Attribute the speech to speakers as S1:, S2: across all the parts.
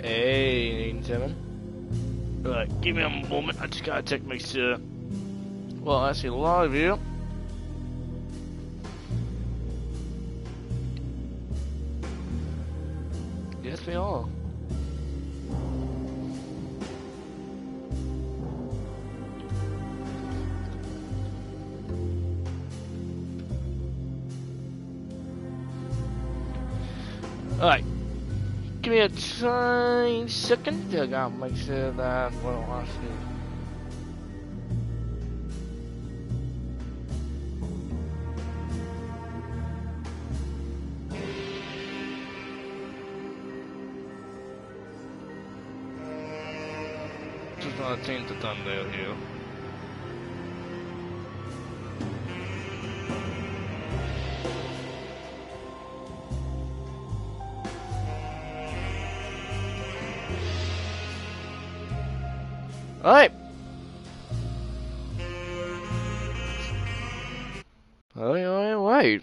S1: Hey, 87. Alright, give me a moment. I just gotta check, make sure. Well, I see a lot of you. Yes, we are. Alright. Give me a tiny second. I gotta make sure that what I want to do. Just gonna change the thumbnail here. Alright. Alright.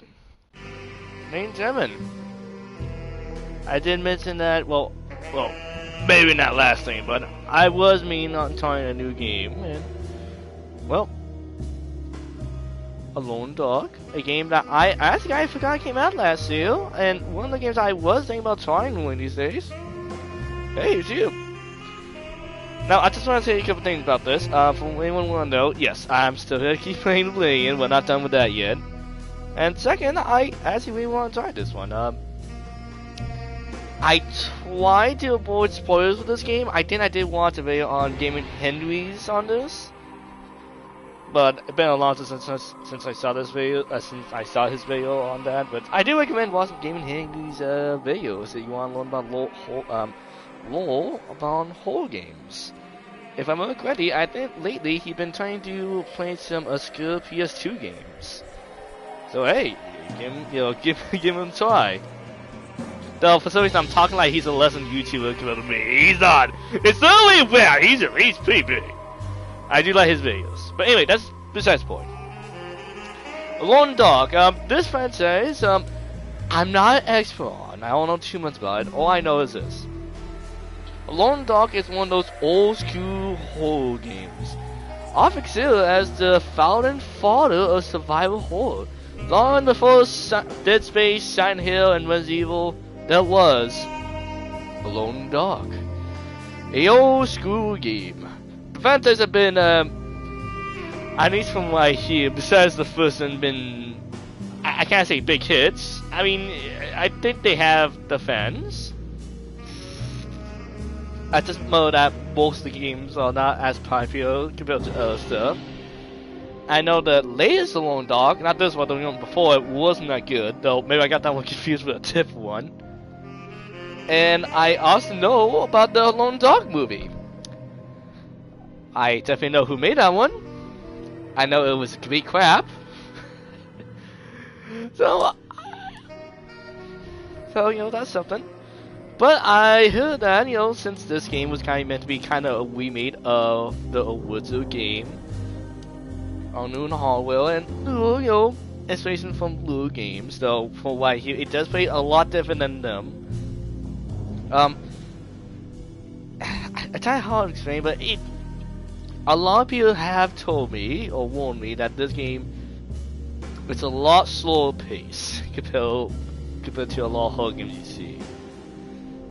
S1: Main 7. I did mention that, well, maybe not last thing, but I was mean on trying a new game, and, well, Alone Dog, a game that I forgot came out last year, and one of the games I was thinking about trying one of these days. Hey, it's you. Now, I just want to say a couple things about this. For anyone who want to know, yes, I'm still going to keep playing Oblivion. We're not done with that yet. And second, I actually really want to try this one. I tried to avoid spoilers with this game. I think I did watch a video on Gaming Henry's on this. But it's been a long time since I saw this video, since I saw his video on that. But I do recommend watching Gaming Henry's videos if you want to learn about lore about horror games. If I'm not correctly, I think lately he's been trying to play some obscure PS2 games. So hey, give him a try. Though for some reason I'm talking like he's a lesson YouTuber compared to me. He's not. It's only bad. He's pretty big. I do like his videos. But anyway, that's besides the point. Alone Dog. This franchise, I'm not an expert on. I don't know too much about it. All I know is this. Alone Dog is one of those old school horror games, often considered as the founding father of survival horror. Long before Dead Space, Silent Hill, and Resident Evil, there was Alone Dog, a old school game. The franchise have been, at least from what I hear, besides the first one, been, I can't say big hits. I mean, I think they have the fans. I just know that most of the games are not as popular compared to other stuff. I know the latest Alone Dog, not this one, the one before it, wasn't that good, though maybe I got that one confused with a tip one. And I also know about the Alone Dog movie. I definitely know who made that one. I know it was complete crap. So, that's something. But I heard that, since this game was kind of meant to be kind of a remade of the original game on new hardware and, inspiration from Blue games, though, from what I hear, it does play a lot different than them. It's kind of hard to explain, but a lot of people have told me, or warned me, that this game, it's a lot slower pace compared to a lot of horror games you see.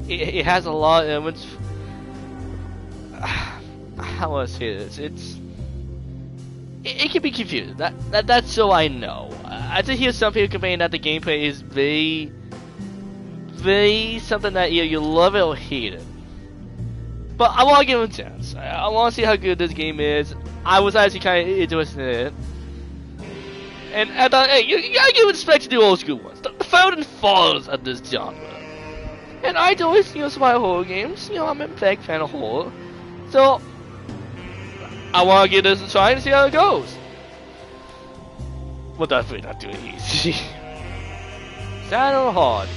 S1: It has a lot of elements. How do I say this? It can be confusing. That's so I know. I did hear some people complaining that the gameplay is very something that you love it or hate it. But I want to give it a chance. I want to see how good this game is. I was actually kind of interested in it. And I thought, hey, you gotta give respect to the old school ones. The founding fathers of this genre. And I always, survival horror games. I'm a big fan of horror. So, I want to give this a try and see how it goes. Well, definitely not doing easy. Sad or hard?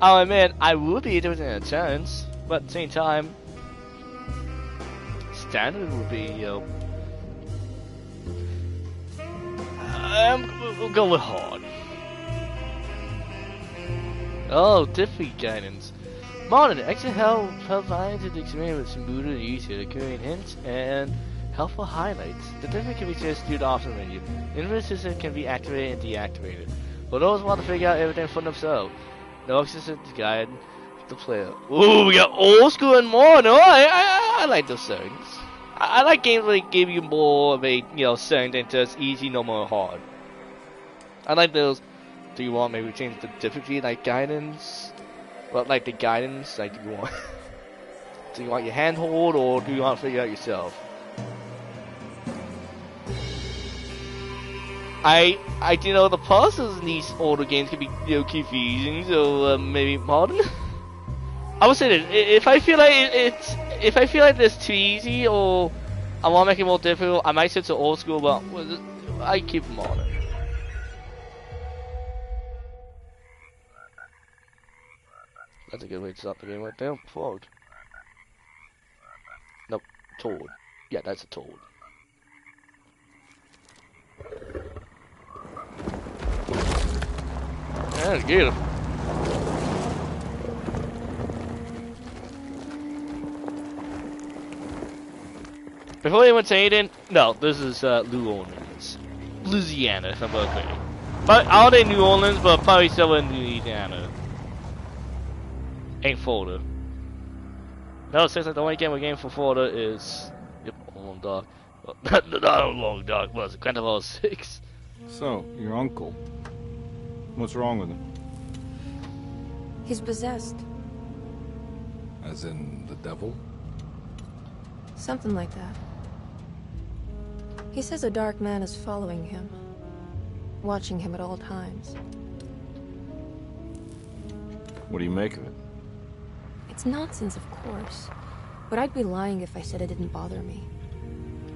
S1: I'll admit, I would be interested in a chance, but at the same time, standard would be, we'll go with hard. Oh, different guidance. Modern, extra help provides the experience with smoother and easier, occurring hints and helpful highlights. The difference can be just due to option menu. Inventory system can be activated and deactivated. For those who want to figure out everything for themselves, no assistant to guide the player. Ooh, we got old school and more. No, I like those settings. I like games where they give you more of a setting than just easy, no more hard. I like those. Do you want maybe change the difficulty like guidance? But like the guidance, like do you want your handhold or do you want to figure it out yourself? The puzzles in these older games can be confusing, so maybe modern. I would say that if I feel like it's too easy or I want to make it more difficult, I might switch to old school, but I keep them modern. That's a good way to start the game right there. Frog. Nope, toad. Yeah, that's a toad. Yeah, get him. Before anyone say anything, no, this is New Orleans. Louisiana, if I'm correct. But all they New Orleans, but probably still in Louisiana. Ain't Florida. No, it says that the only game we're getting for Florida is Long Dog. Well, not Long Dog, was it? Grand Theft Auto 6.
S2: So, your uncle. What's wrong with him?
S3: He's possessed.
S2: As in the devil?
S3: Something like that. He says a dark man is following him, watching him at all times.
S2: What do you make of it?
S3: It's nonsense, of course. But I'd be lying if I said it didn't bother me.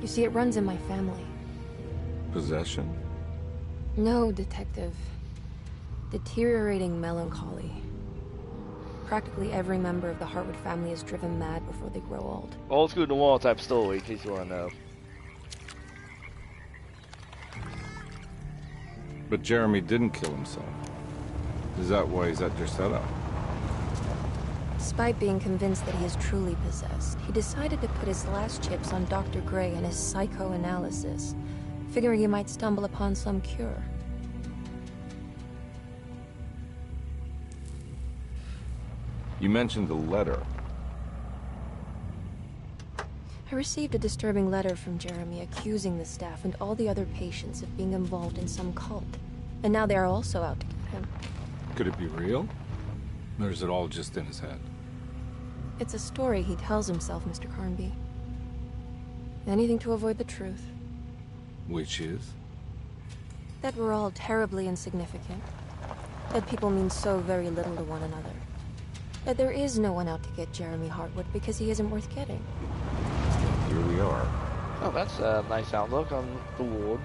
S3: You see, it runs in my family.
S2: Possession?
S3: No, Detective. Deteriorating melancholy. Practically every member of the Hartwood family is driven mad before they grow old.
S1: Old school noir type story, in case you want to know.
S2: But Jeremy didn't kill himself. Is that why he's at your setup?
S3: Despite being convinced that he is truly possessed, he decided to put his last chips on Dr. Gray and his psychoanalysis, figuring he might stumble upon some cure.
S2: You mentioned the letter.
S3: I received a disturbing letter from Jeremy accusing the staff and all the other patients of being involved in some cult. And now they are also out to get him.
S2: Could it be real? Or is it all just in his head?
S3: It's a story he tells himself, Mr. Carnby. Anything to avoid the truth.
S2: Which is?
S3: That we're all terribly insignificant. That people mean so very little to one another. That there is no one out to get Jeremy Hartwood because he isn't worth getting.
S2: Here we are.
S1: Oh, that's a nice outlook on the world.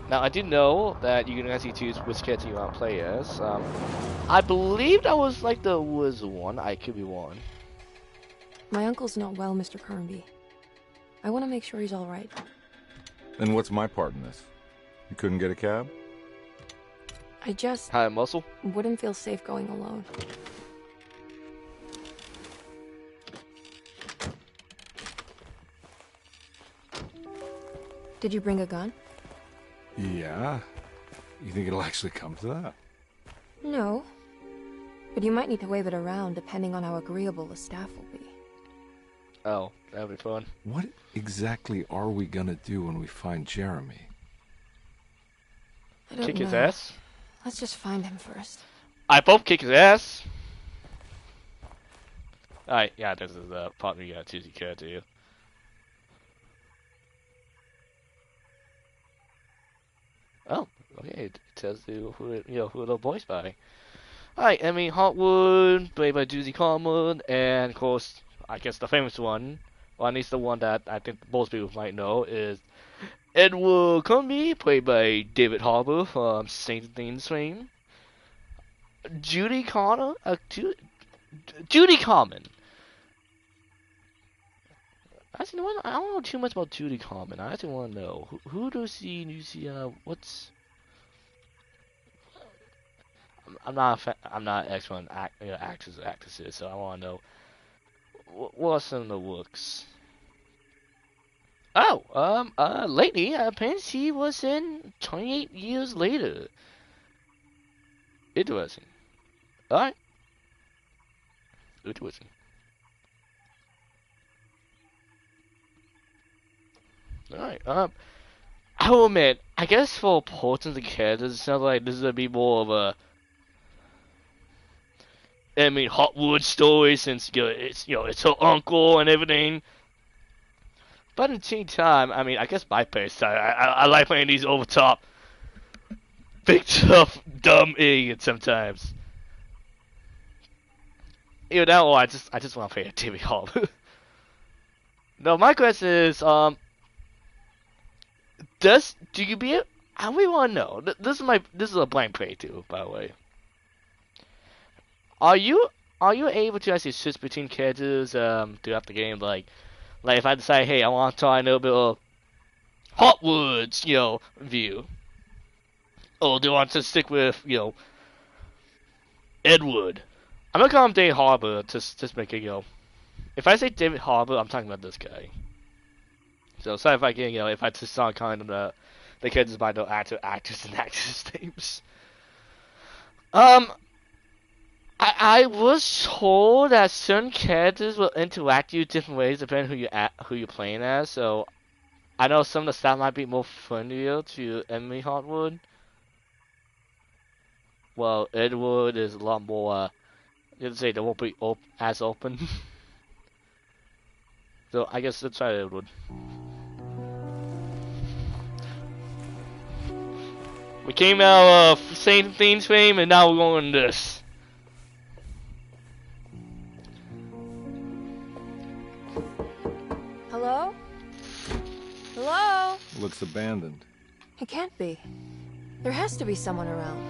S1: Now, I do know that you can actually choose which character you want to play as. I believe that was like the wizard one. I could be wrong.
S3: My uncle's not well, Mr. Carnby. I want to make sure he's all right.
S2: And what's my part in this? You couldn't get a cab?
S3: I just
S1: Hi, muscle.
S3: wouldn't feel safe going alone. Did you bring a gun?
S2: Yeah. You think it'll actually come to that?
S3: No. But you might need to wave it around depending on how agreeable the staff will be.
S1: Oh, that'll be fun.
S2: What exactly are we gonna do when we find Jeremy?
S3: I don't
S1: Kick his
S3: know.
S1: ass?
S3: Let's just find him first.
S1: I both kick his ass. Alright, yeah, this is the part where you gotta choose your character here. Oh, okay, it tells you who the voiced by. Alright, Emmy Hartwood, played by Judy Carmen, and of course, I guess the famous one, or at least the one that I think most people might know, is Edward Cumby, played by David Harbour from Saint Things fame. Judy Connor? Judy Common. Actually, I don't know too much about Judy Common. I actually want to know who does you see? What's I'm not an expert on actors or actresses, so I want to know what are some of the looks. Oh, lately, apparently she was in 28 Years Later. Interesting. Alright. Interesting. Alright, I will admit, I guess for portions of characters, it sounds like this is gonna be more of a, Hotwood story since, it's her uncle and everything. But at the same time, I guess my base, I like playing these over top, big tough, dumb idiots sometimes. Either that or I just want to play a TV Hall. No, my question is, do you be? I really want to know. This is a blank play too, by the way. Are you able to actually switch between characters throughout the game? Like if I decide, hey, I want to try a little bit of Hotwoods, view, or do I want to stick with Edward? I'm gonna call him David Harbour, just make it If I say David Harbour, I'm talking about this guy. So sorry if I get if I just saw kind of the characters by the actors and actors names. I was told that certain characters will interact with you different ways depending who you're playing as. So I know some of the staff might be more friendlier to Emily Hotwood. Well, Edward is a lot more. You'd say they won't be as open. So I guess let's try Edward. We came out of Saint Thieves fame, and now we're going to this.
S3: Hello? Hello?
S2: Looks abandoned.
S3: It can't be. There has to be someone around.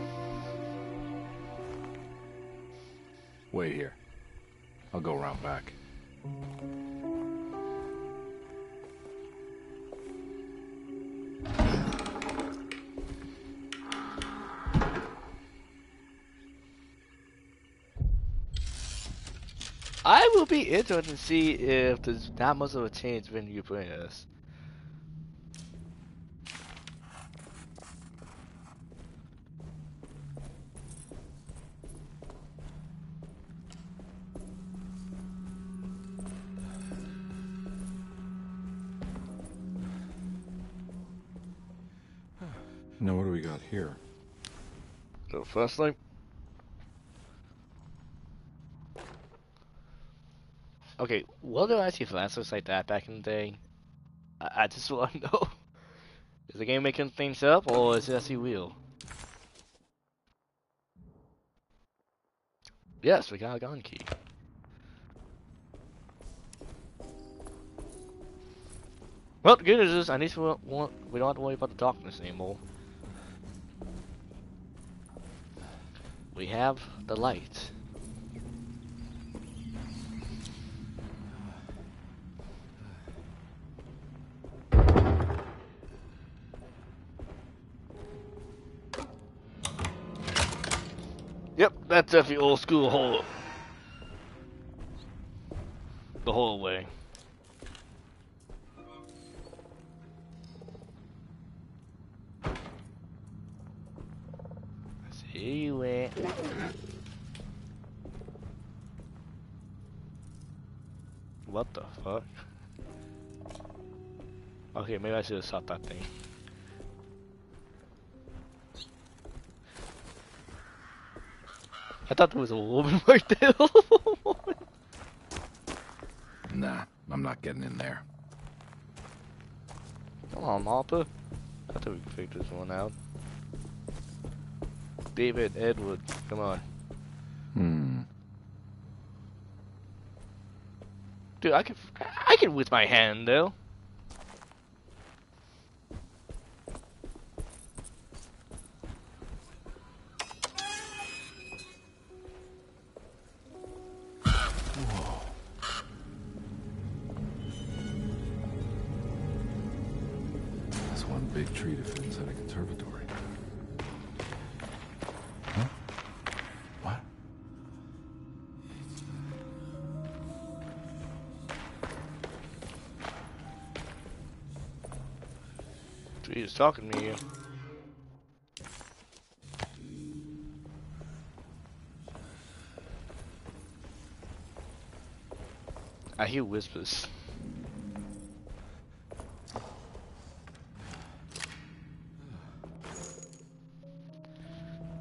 S2: Wait here. I'll go around back.
S1: I will be interested to see if there's that much of a change when you play this.
S2: Now what do we got here?
S1: So first thing. Okay, what do I see flashes like that back in the day? I just want to know. Is the game making things up, or is it actually real? Yes, we got a gun key. Well, the good news is, at least we don't have to worry about the darkness anymore. We have the light. Yep, that's definitely old school hole. The whole way. See you at. What the fuck? Okay, maybe I should have shot that thing. I thought there was a woman right there.
S2: Nah, I'm not getting in there.
S1: Come on, Martha. I thought we could figure this one out. David, Edward, come on. Dude, I can with my hand though.
S2: big tree to fit inside a conservatory. Huh? What?
S1: He's talking to you. I hear whispers.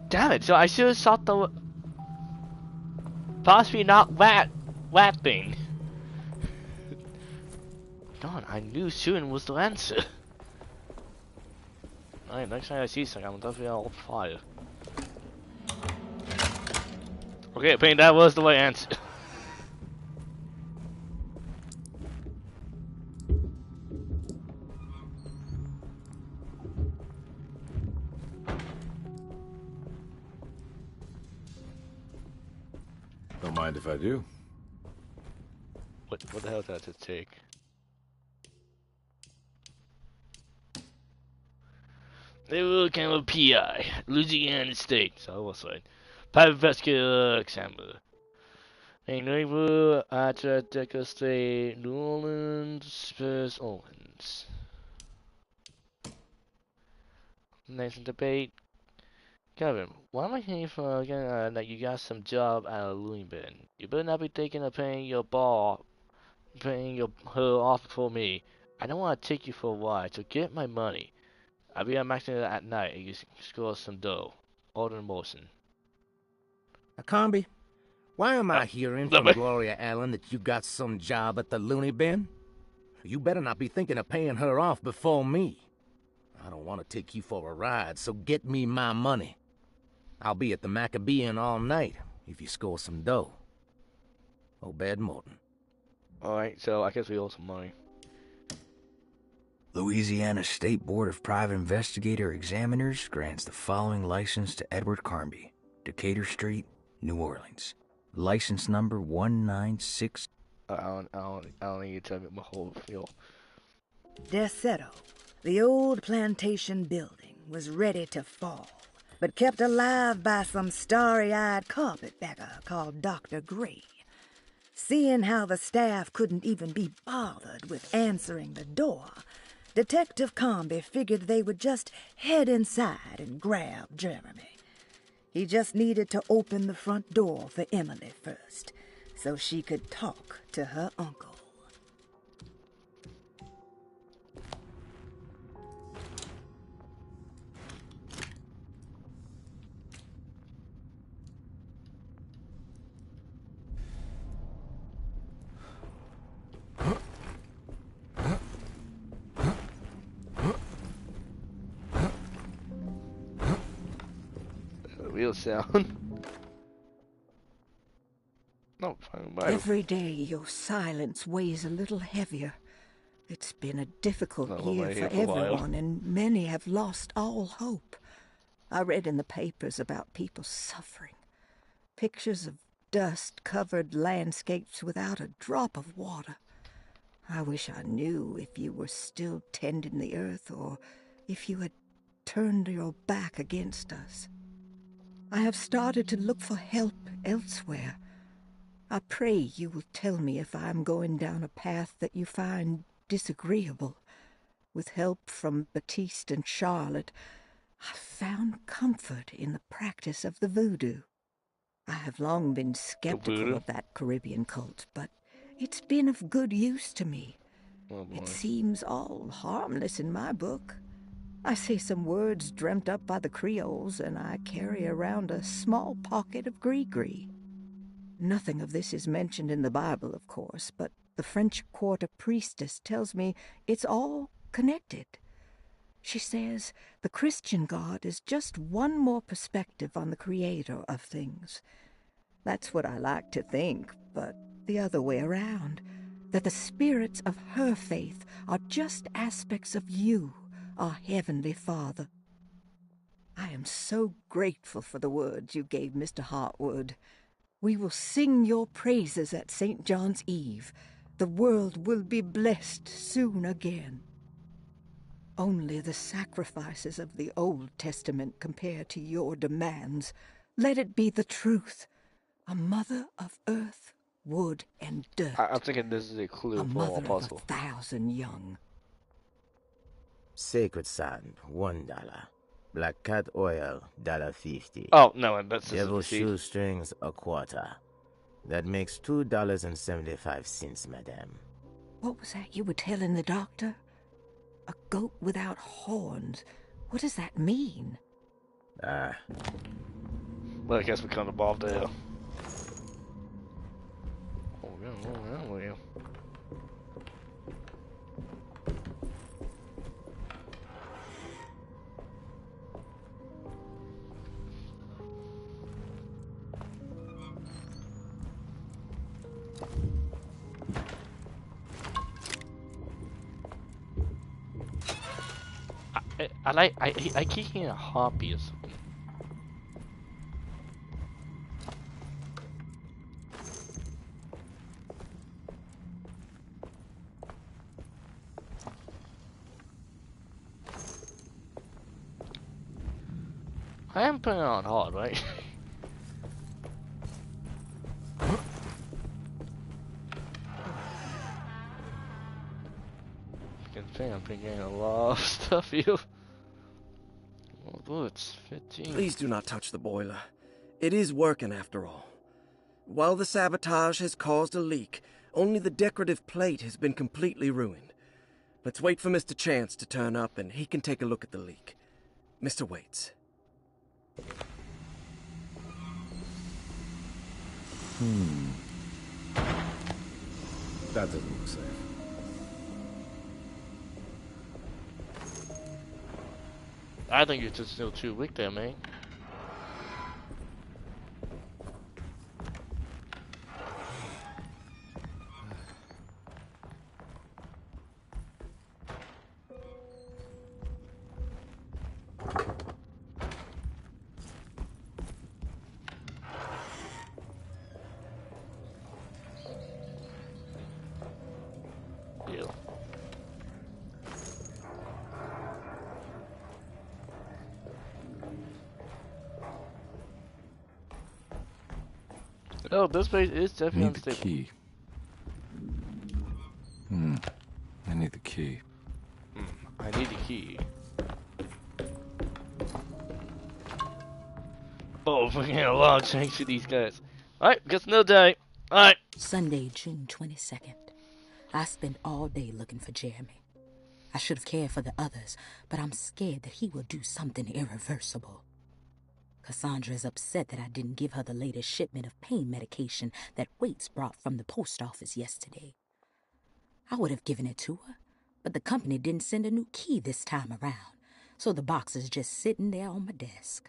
S1: Damn it, so I should have shot the... Possibly not that thing. Darn, I knew shooting was the answer. Alright, next time I see something, I'm definitely on fire. Okay, apparently that was the right answer.
S2: Don't mind if I do.
S1: What the hell did that take? They will kind of PI, Louisiana State, so I was right. Private vascular examiner. A naval at Decker State, New Orleans, Spurs, Orleans. Next debate. Kevin, why am I hearing from again that you got some job at a loony bin? You better not be thinking of paying her off for me. I don't want to take you for a ride, so get my money. I'll be at Maxton at night and you score some dough. Alden Morrison.
S4: Combi, why am I hearing from
S1: me-
S4: Gloria Allen that you got some job at the loony bin? You better not be thinking of paying her off before me. I don't want to take you for a ride, so get me my money. I'll be at the Maccabean all night if you score some dough. Obed Morton.
S1: Alright, so I guess we owe some money.
S5: Louisiana State Board of Private Investigator Examiners grants the following license to Edward Carnby, Decatur Street, New Orleans. License number 196.
S1: I don't need you to tell me my whole feel.
S6: Desetto, the old plantation building, was ready to fall, but kept alive by some starry-eyed carpetbagger called Dr. Gray. Seeing how the staff couldn't even be bothered with answering the door, Detective Carnby figured they would just head inside and grab Jeremy. He just needed to open the front door for Emily first, so she could talk to her uncle.
S1: Real sound. No, fine, bye.
S6: Every day your silence weighs a little heavier. It's been a difficult
S1: No,
S6: year
S1: I'm
S6: for
S1: here for a while.
S6: everyone, and many have lost all hope. I read in the papers about people suffering. Pictures of dust-covered landscapes without a drop of water. I wish I knew if you were still tending the earth or if you had turned your back against us. I have started to look for help elsewhere. I pray you will tell me if I am going down a path that you find disagreeable. With help from Baptiste and Charlotte, I found comfort in the practice of the voodoo. I have long been skeptical of that Caribbean cult, but it's been of good use to me.
S1: Oh, boy.
S6: It seems all harmless in my book. I say some words dreamt up by the Creoles, and I carry around a small pocket of gris-gris. Nothing of this is mentioned in the Bible, of course, but the French Quarter priestess tells me it's all connected. She says the Christian God is just one more perspective on the creator of things. That's what I like to think, but the other way around, that the spirits of her faith are just aspects of you, our Heavenly Father. I am so grateful for the words you gave Mr. Hartwood. We will sing your praises at St. John's Eve. The world will be blessed soon again. Only the sacrifices of the Old Testament compare to your demands. Let it be the truth. A mother of earth, wood, and dirt.
S1: I'm thinking this is a
S6: A
S1: clue for
S6: mother
S1: a
S6: of
S1: puzzle.
S6: 1,000 young.
S4: Sacred sand, $1. Black cat oil, $1.50.
S1: Oh, no, that's just a
S4: Devil
S1: receipt.
S4: shoestrings, a quarter. That makes $2.75, madame.
S6: What was that you were telling the doctor? A goat without horns. What does that mean?
S4: Ah,
S1: Well, I guess we can't involve there. Oh, yeah. I keep hearing a heartbeat or something. I am putting it on hard, right? I'm getting a lot of stuff here. Oh, bullets, 15.
S7: Please do not touch the boiler. It is working after all. While the sabotage has caused a leak, only the decorative plate has been completely ruined. Let's wait for Mr. Chance to turn up and he can take a look at the leak. Mr. Waits.
S2: That doesn't look safe.
S1: I think you're just still too weak there, man. Yeah. Oh, this place is
S2: I
S1: definitely
S2: need the
S1: unstable.
S2: key. I need the key.
S1: I need the key. Oh, we're getting a lot of change to these guys. Alright, guess no day. Alright.
S8: Sunday, June 22nd. I spent all day looking for Jeremy. I should have cared for the others, but I'm scared that he will do something irreversible. Cassandra is upset that I didn't give her the latest shipment of pain medication that Waits brought from the post office yesterday. I would have given it to her, but the company didn't send a new key this time around, so the box is just sitting there on my desk.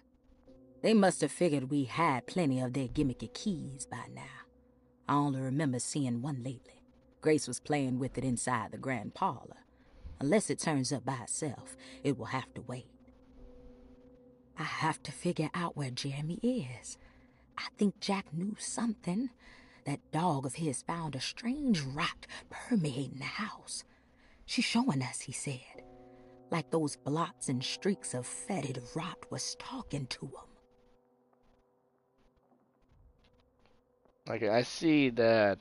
S8: They must have figured we had plenty of their gimmicky keys by now. I only remember seeing one lately. Grace was playing with it inside the grand parlor. Unless it turns up by itself, it will have to wait. I have to figure out where Jeremy is. I think Jack knew something. That dog of his found a strange rot permeating the house. She's showing us, he said. Like those blots and streaks of fetid rot was talking to him.
S1: Okay, I see that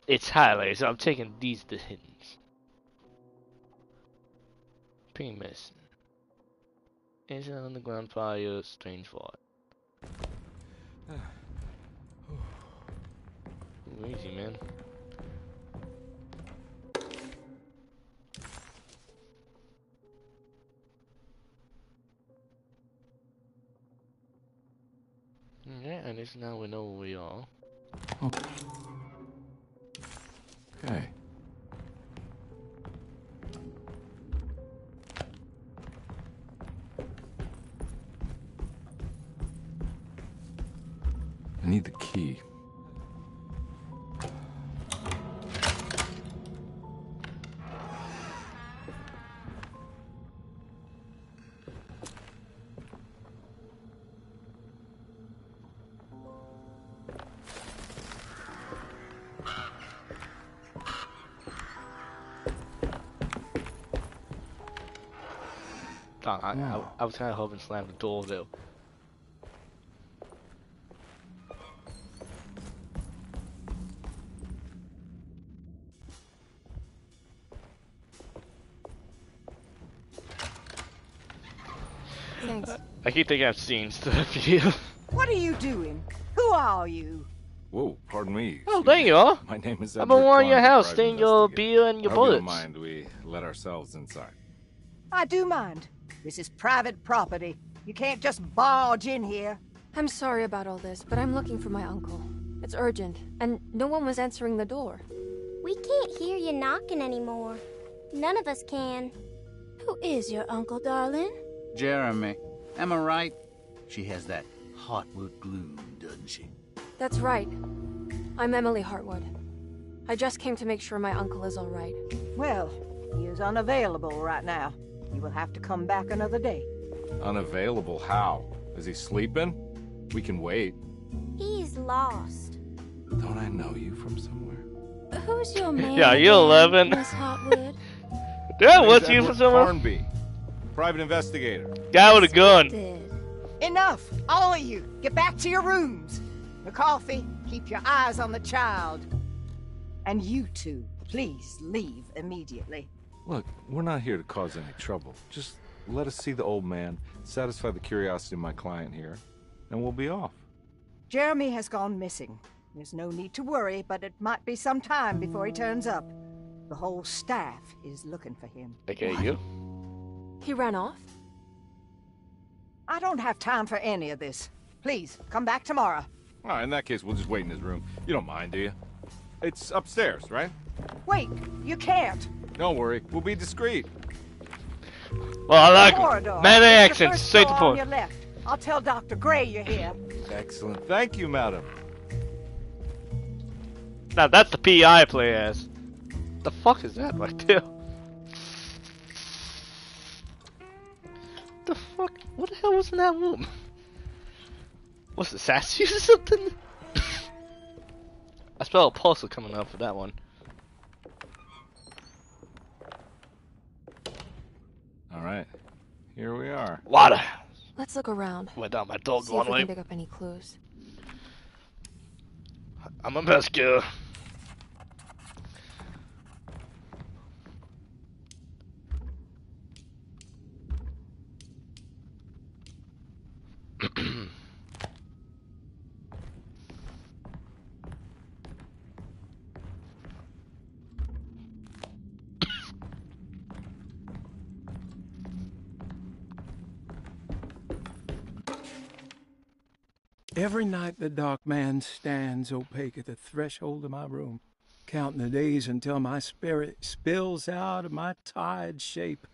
S1: it's highlighted, so I'm taking these the hints. Pink medicine. Ancient underground fire, strange fart. Easy, man. Okay, at least now we know where we are.
S2: Okay. I need the key.
S1: I was kind of hoping to slam the door though.
S3: Thanks.
S1: I keep thinking I've seen stuff here.
S6: What are you doing? Who are you?
S2: Whoa, pardon me.
S1: Oh,
S2: excuse
S1: there
S2: me.
S1: you are.
S2: My name is
S1: I've
S2: Edward
S1: been wanting your
S2: Clark,
S1: house,
S2: private
S1: staying your
S2: investigator.
S1: beer and your
S2: I hope you don't
S1: bullets.
S2: mind we let ourselves inside.
S6: I do mind. This is private property. You can't just barge in here.
S3: I'm sorry about all this, but I'm looking for my uncle. It's urgent, and no one was answering the door.
S9: We can't hear you knocking anymore. None of us can. Who is your uncle, darling?
S10: Jeremy. Am I right? She has that heartwood gloom, doesn't she?
S3: That's right. I'm Emily Hartwood. I just came to make sure my uncle is all right.
S6: Well, he is unavailable right now. You will have to come back another day.
S2: Unavailable how? Is he sleeping? We can wait.
S9: He's lost.
S2: Don't I know you from somewhere?
S9: Who's your man?
S1: Yeah, you're
S9: again,
S1: 11.
S9: Miss Hotwood.
S1: Yeah,
S2: My
S1: what's
S2: name's
S1: you for
S2: Edward
S1: someone?
S2: Farnby, private investigator.
S1: Guy with a gun.
S9: Splendid.
S6: Enough! All of you! Get back to your rooms! McCarthy, keep your eyes on the child. And you two, please leave immediately.
S2: Look, we're not here to cause any trouble. Just let us see the old man, satisfy the curiosity of my client here, and we'll be off.
S6: Jeremy has gone missing. There's no need to worry, but it might be some time before he turns up. The whole staff is looking for him.
S1: Okay, you.
S3: He ran off?
S6: I don't have time for any of this. Please, come back tomorrow.
S2: All right, in that case, we'll just wait in his room. You don't mind, do you? It's upstairs, right?
S6: Wait, you can't.
S2: Don't worry, we'll be discreet.
S1: Well, I like
S6: Corridor.
S1: man
S6: It's the
S1: accent,
S6: first
S1: straight to
S6: door on
S1: point.
S6: your left. I'll tell Dr. Gray you're here.
S2: Excellent. Thank you, madam.
S1: Now that's the PI play as. The fuck is that right there? The fuck? What the hell was in that room? What's the sassy or something? I spell a puzzle coming up for that one.
S2: All right, here we are.
S1: Water.
S3: Let's look around.
S1: Went down my dog
S3: See if
S1: one
S3: we
S1: way.
S3: can pick up any clues.
S1: I'm a best girl.
S11: Every night the dark man stands opaque at the threshold of my room, counting the days until my spirit spills out of my tired shape.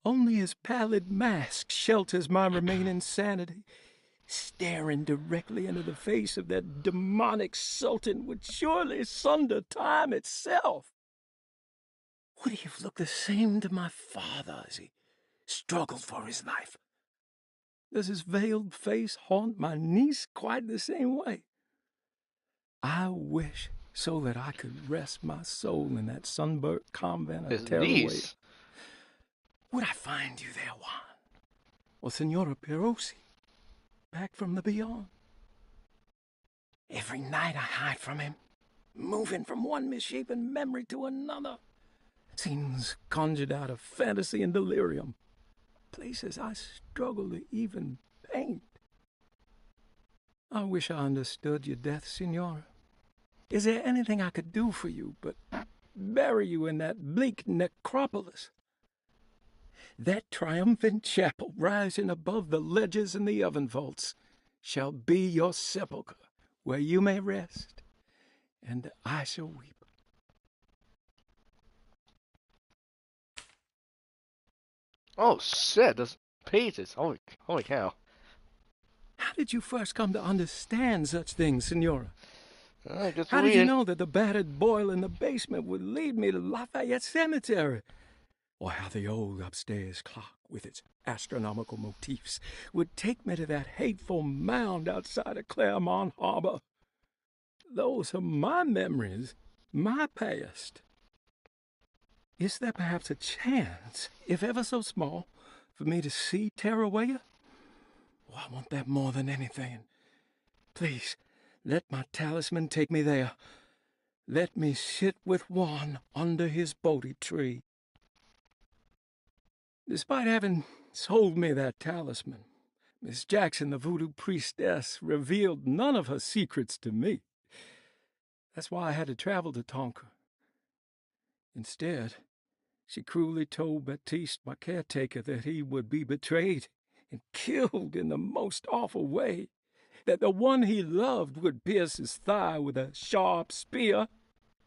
S11: Only his pallid mask shelters my remaining sanity. Staring directly into the face of that demonic sultan would surely sunder time itself. Would he have looked the same to my father as he struggled for his life? Does his veiled face haunt my niece quite the same way? I wish so that I could rest my soul in that sunburnt convent of
S1: His
S11: Tearaway.
S1: niece.
S11: Would I find you there, Juan? Or Senora Perosi, back from the beyond? Every night I hide from him, moving from one misshapen memory to another. Scenes conjured out of fantasy and delirium. Places I struggle to even paint. I wish I understood your death, Senora. Is there anything I could do for you but bury you in that bleak necropolis? That triumphant chapel rising above the ledges and the oven vaults shall be your sepulchre, where you may rest, and I shall weep.
S1: Oh shit, there's pages. Holy cow.
S11: How did you first come to understand such things, Senora?
S1: I guess
S11: How
S1: we
S11: did you know that the battered boil in the basement would lead me to Lafayette Cemetery? Or how the old upstairs clock, with its astronomical motifs, would take me to that hateful mound outside of Claremont Harbor? Those are my memories, my past. Is there perhaps a chance, if ever so small, for me to see Tarawaya? Oh, I want that more than anything. Please, let my talisman take me there. Let me sit with Juan under his Bodhi tree. Despite having sold me that talisman, Miss Jackson, the voodoo priestess, revealed none of her secrets to me. That's why I had to travel to Tonka. Instead, she cruelly told Baptiste, my caretaker, that he would be betrayed and killed in the most awful way, that the one he loved would pierce his thigh with a sharp spear,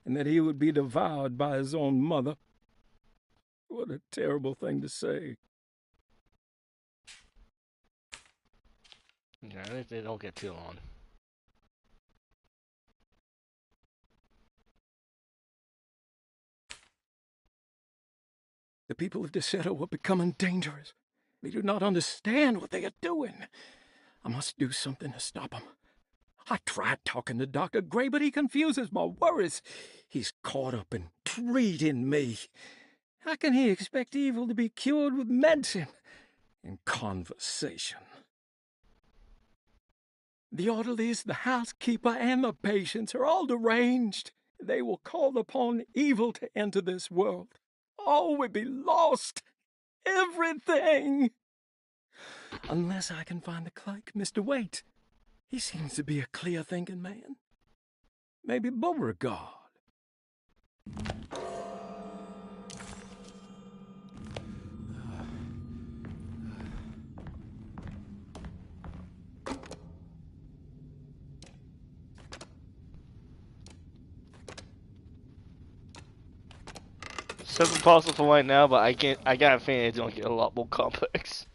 S11: and that he would be devoured by his own mother. What a terrible thing to say.
S1: Yeah, they don't get too long.
S11: The people of Deseto are becoming dangerous. They do not understand what they are doing. I must do something to stop them. I tried talking to Dr. Gray, but he confuses my worries. He's caught up in treating me. How can he expect evil to be cured with medicine and conversation? The orderlies, the housekeeper, and the patients are all deranged. They will call upon evil to enter this world. All will be lost. Everything. Unless I can find the clerk, Mr. Waite. He seems to be a clear-thinking man. Maybe Beauregard.
S1: Simple puzzle for right now, but I got a feeling it's gonna get a lot more complex.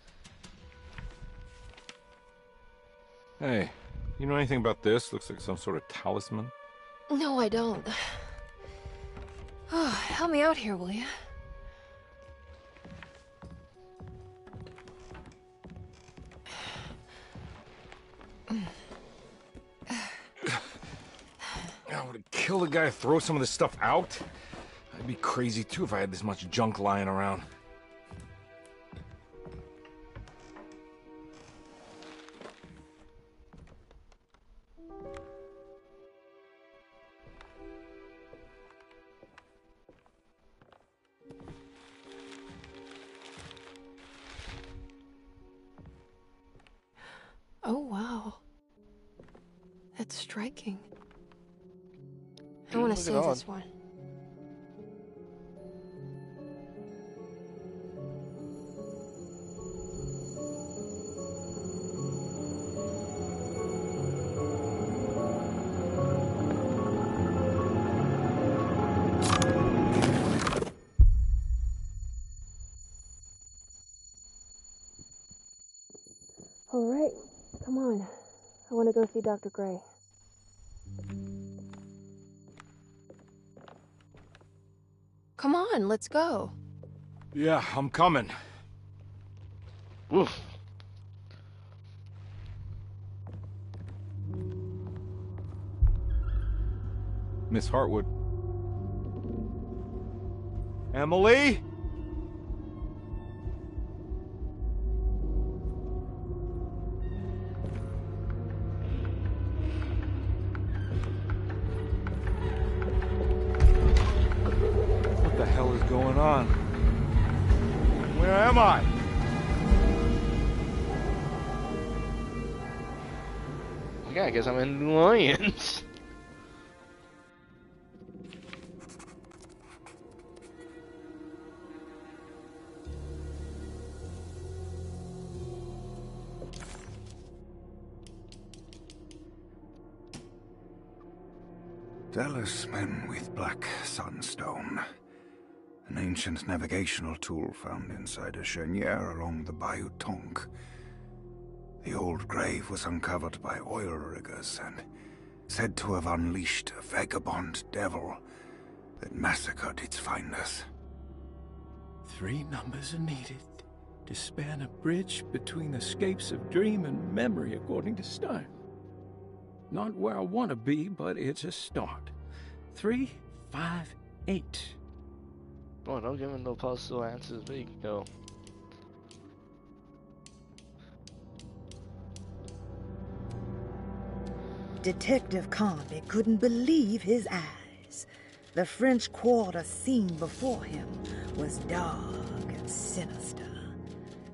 S2: Hey, you know anything about this? Looks like some sort of talisman.
S3: No, I don't. Oh, help me out here, will you?
S2: I would kill the guy to throw some of this stuff out. I'd be crazy too if I had this much junk lying around.
S3: Oh, wow. That's striking. I want to see this one. All right, come on. I want to go see Dr. Gray. Come on, let's go.
S2: Yeah, I'm coming.
S1: Oof.
S2: Miss Hartwood. Emily? What the hell is going on? Where am I?
S1: Yeah, I guess I'm in New Orleans.
S12: Talisman with black sunstone. An ancient navigational tool found inside a cheniere along the Bayou Tonk. The old grave was uncovered by oil riggers and said to have unleashed a vagabond devil that massacred its finders.
S11: 3 numbers are needed to span a bridge between escapes of dream and memory, according to Stein. Not where I want to be, but it's a start. 3, 5, 8.
S1: Oh, don't give him no puzzle answers. There you go.
S6: Detective Carnby couldn't believe his eyes. The French Quarter scene before him was dark and sinister.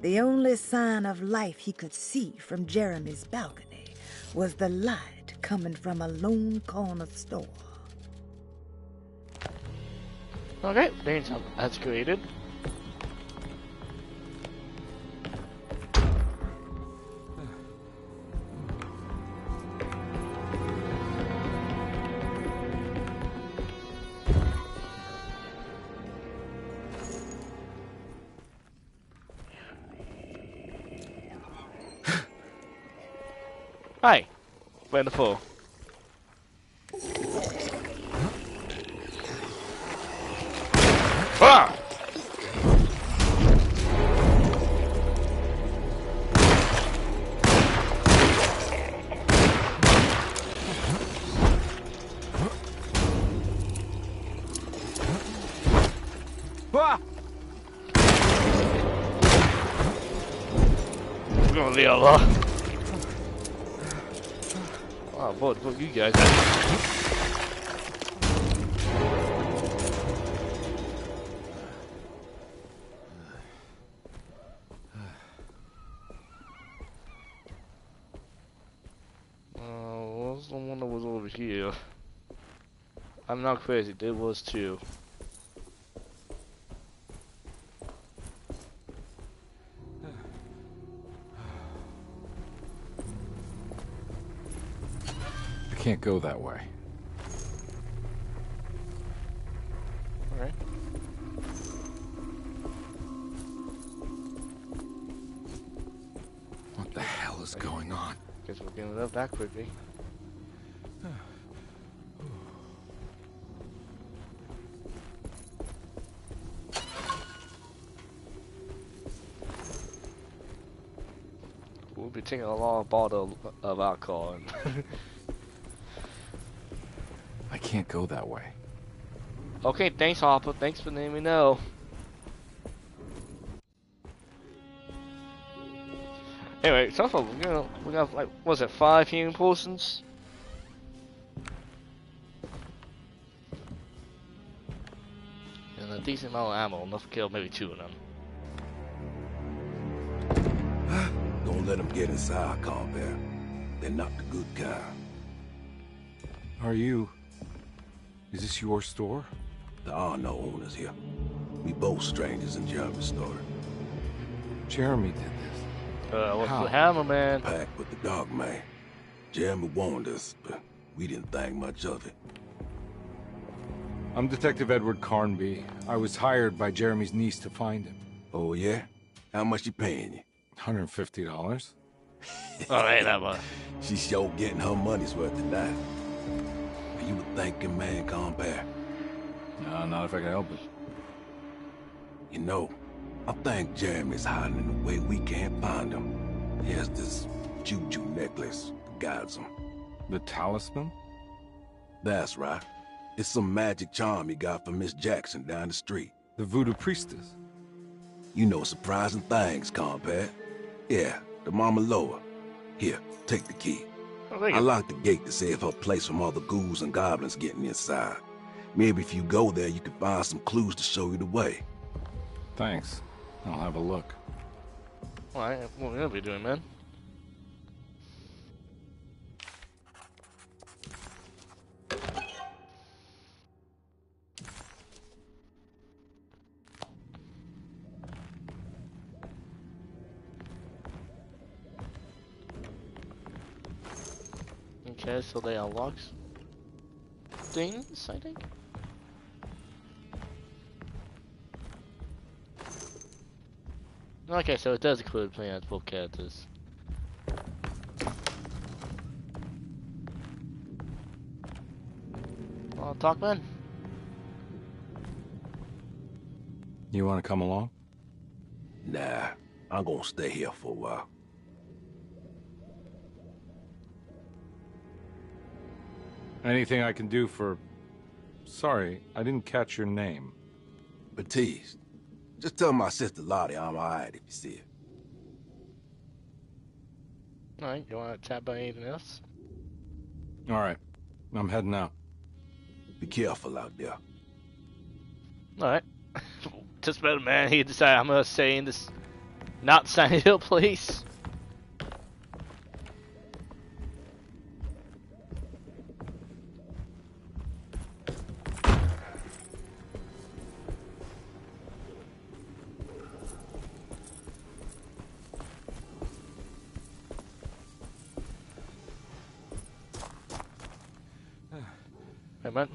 S6: The only sign of life he could see from Jeremy's balcony was the light coming from a lone corner store.
S1: Okay, danger zone has created. Hi, wonderful. Ah!
S2: Ah!
S1: We're gonna leave Allah. Oh, what you guys what's the one that was over here? I'm not crazy, there was two.
S2: I can't go that way.
S1: Alright.
S2: What the hell is going on?
S1: Guess we're getting it up that quickly. We'll be taking a long bottle of alcohol.
S2: I can't go that way.
S1: Okay, thanks Hopper. Thanks for letting me know. Anyway, so far we got like, what was it, 5 healing potions? And a decent amount of ammo, enough to kill maybe 2 of them.
S13: Don't let them get inside, Compare. They're not the good kind.
S2: Are you... Is this your store?
S13: There are no owners here. We both strangers in Jeremy's story.
S2: Jeremy did this.
S1: What's
S2: How?
S1: the hammer, man?
S13: Packed with the dog man. Jeremy warned us, but we didn't think much of it.
S2: I'm Detective Edward Carnby. I was hired by Jeremy's niece to find him.
S13: Oh, yeah? How much she paying you?
S2: $150.
S1: Oh, hey, that one.
S13: She's sure getting her money's worth tonight. Are you a thinking man, Compare?
S2: No, not if I can help it.
S13: You know, I think Jeremy's hiding in a way we can't find him. He has this juju necklace that guides him.
S2: The talisman?
S13: That's right. It's some magic charm he got from Miss Jackson down the street.
S2: The voodoo priestess?
S13: You know surprising things, Compare. Yeah, the Mama Loa. Here, take the key. I locked the gate to save her place from all the ghouls and goblins getting inside. Maybe if you go there, you can find some clues to show you the way.
S2: Thanks. I'll have a look.
S1: Alright, what are we gonna be doing, man? Okay, so they unlock things, I think. Okay, so it does include playing as both characters. Well, talk, man.
S2: You want to come along?
S13: Nah, I'm gonna stay here for a while.
S2: Anything I can do for... Sorry, I didn't catch your name.
S13: Baptiste. Just tell my sister Lottie I'm alright if you see her.
S1: Alright, you wanna chat about anything else?
S2: All right, I'm heading out.
S13: Be careful out there.
S1: Alright. Just about it, man. He decided I'm gonna stay in this not Silent Hill place. Hey, man.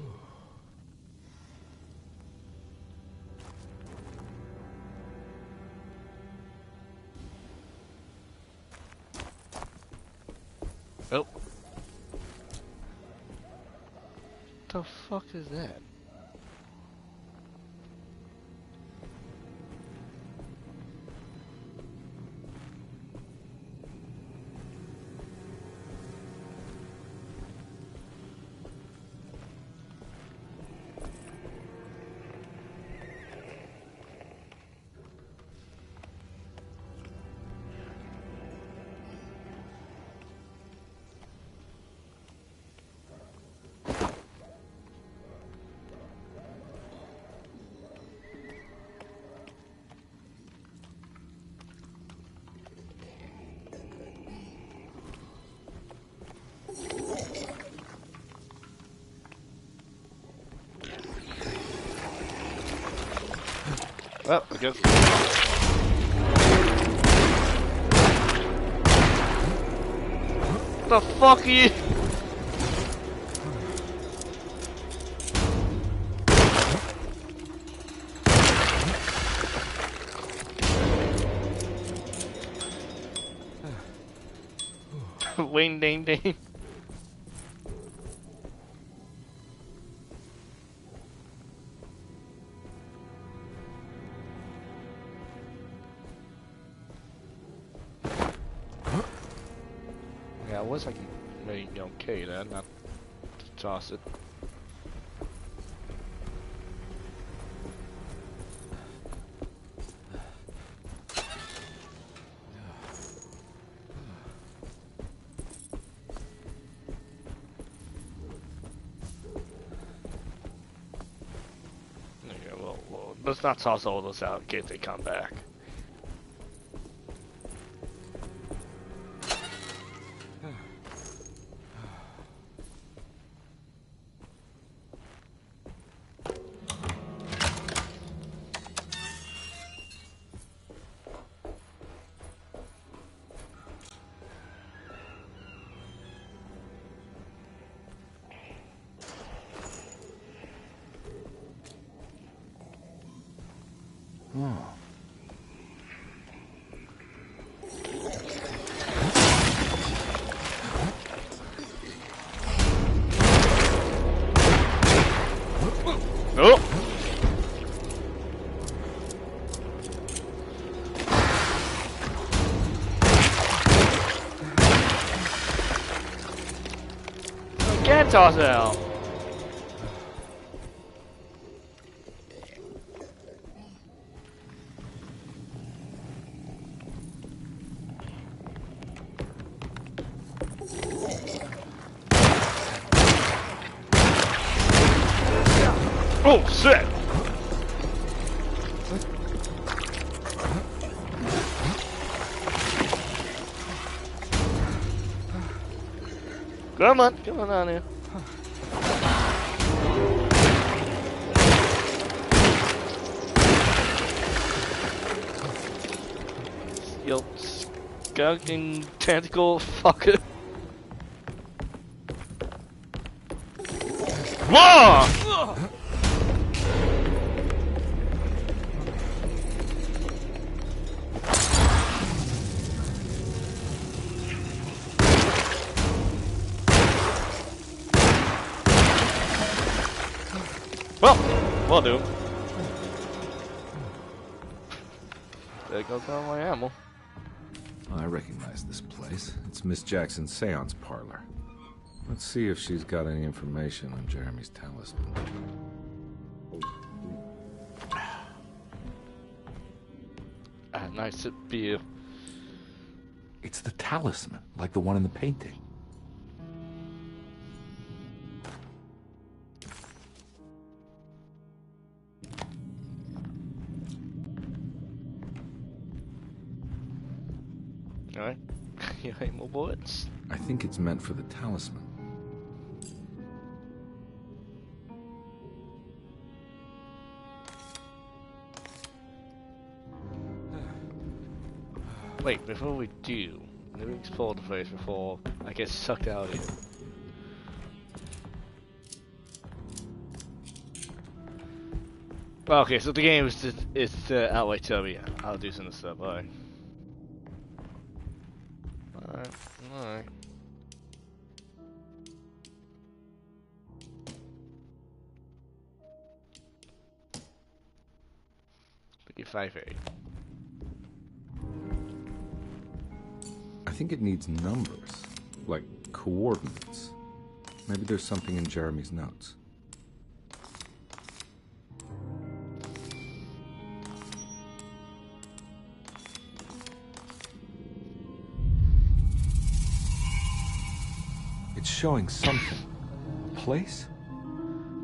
S1: Oh. What the fuck is that? Well, I guess. The fuck are you? Wing ding ding. Yeah, it was like maybe okay then, not to toss it. Okay, well, let's not toss all those out in case they come back.
S2: Oh.
S1: Oh! I can't toss it out. Oh, shit! Come on down here. You skunking tentacle fucker. Whoa! Well, will do. There goes all my ammo.
S2: I recognize this place. It's Miss Jackson's seance parlor. Let's see if she's got any information on Jeremy's talisman.
S1: Nice to be you.
S2: It's the talisman, like the one in the painting.
S1: Alright. You have more bullets?
S2: I think it's meant for the talisman.
S1: Wait, before we do, let me explore the place before I get sucked out of here. Okay, so the game is to outright tell me how to do some of this stuff. Alright. Alright. 55A.
S2: I think it needs numbers, like coordinates. Maybe there's something in Jeremy's notes. It's showing something. Place?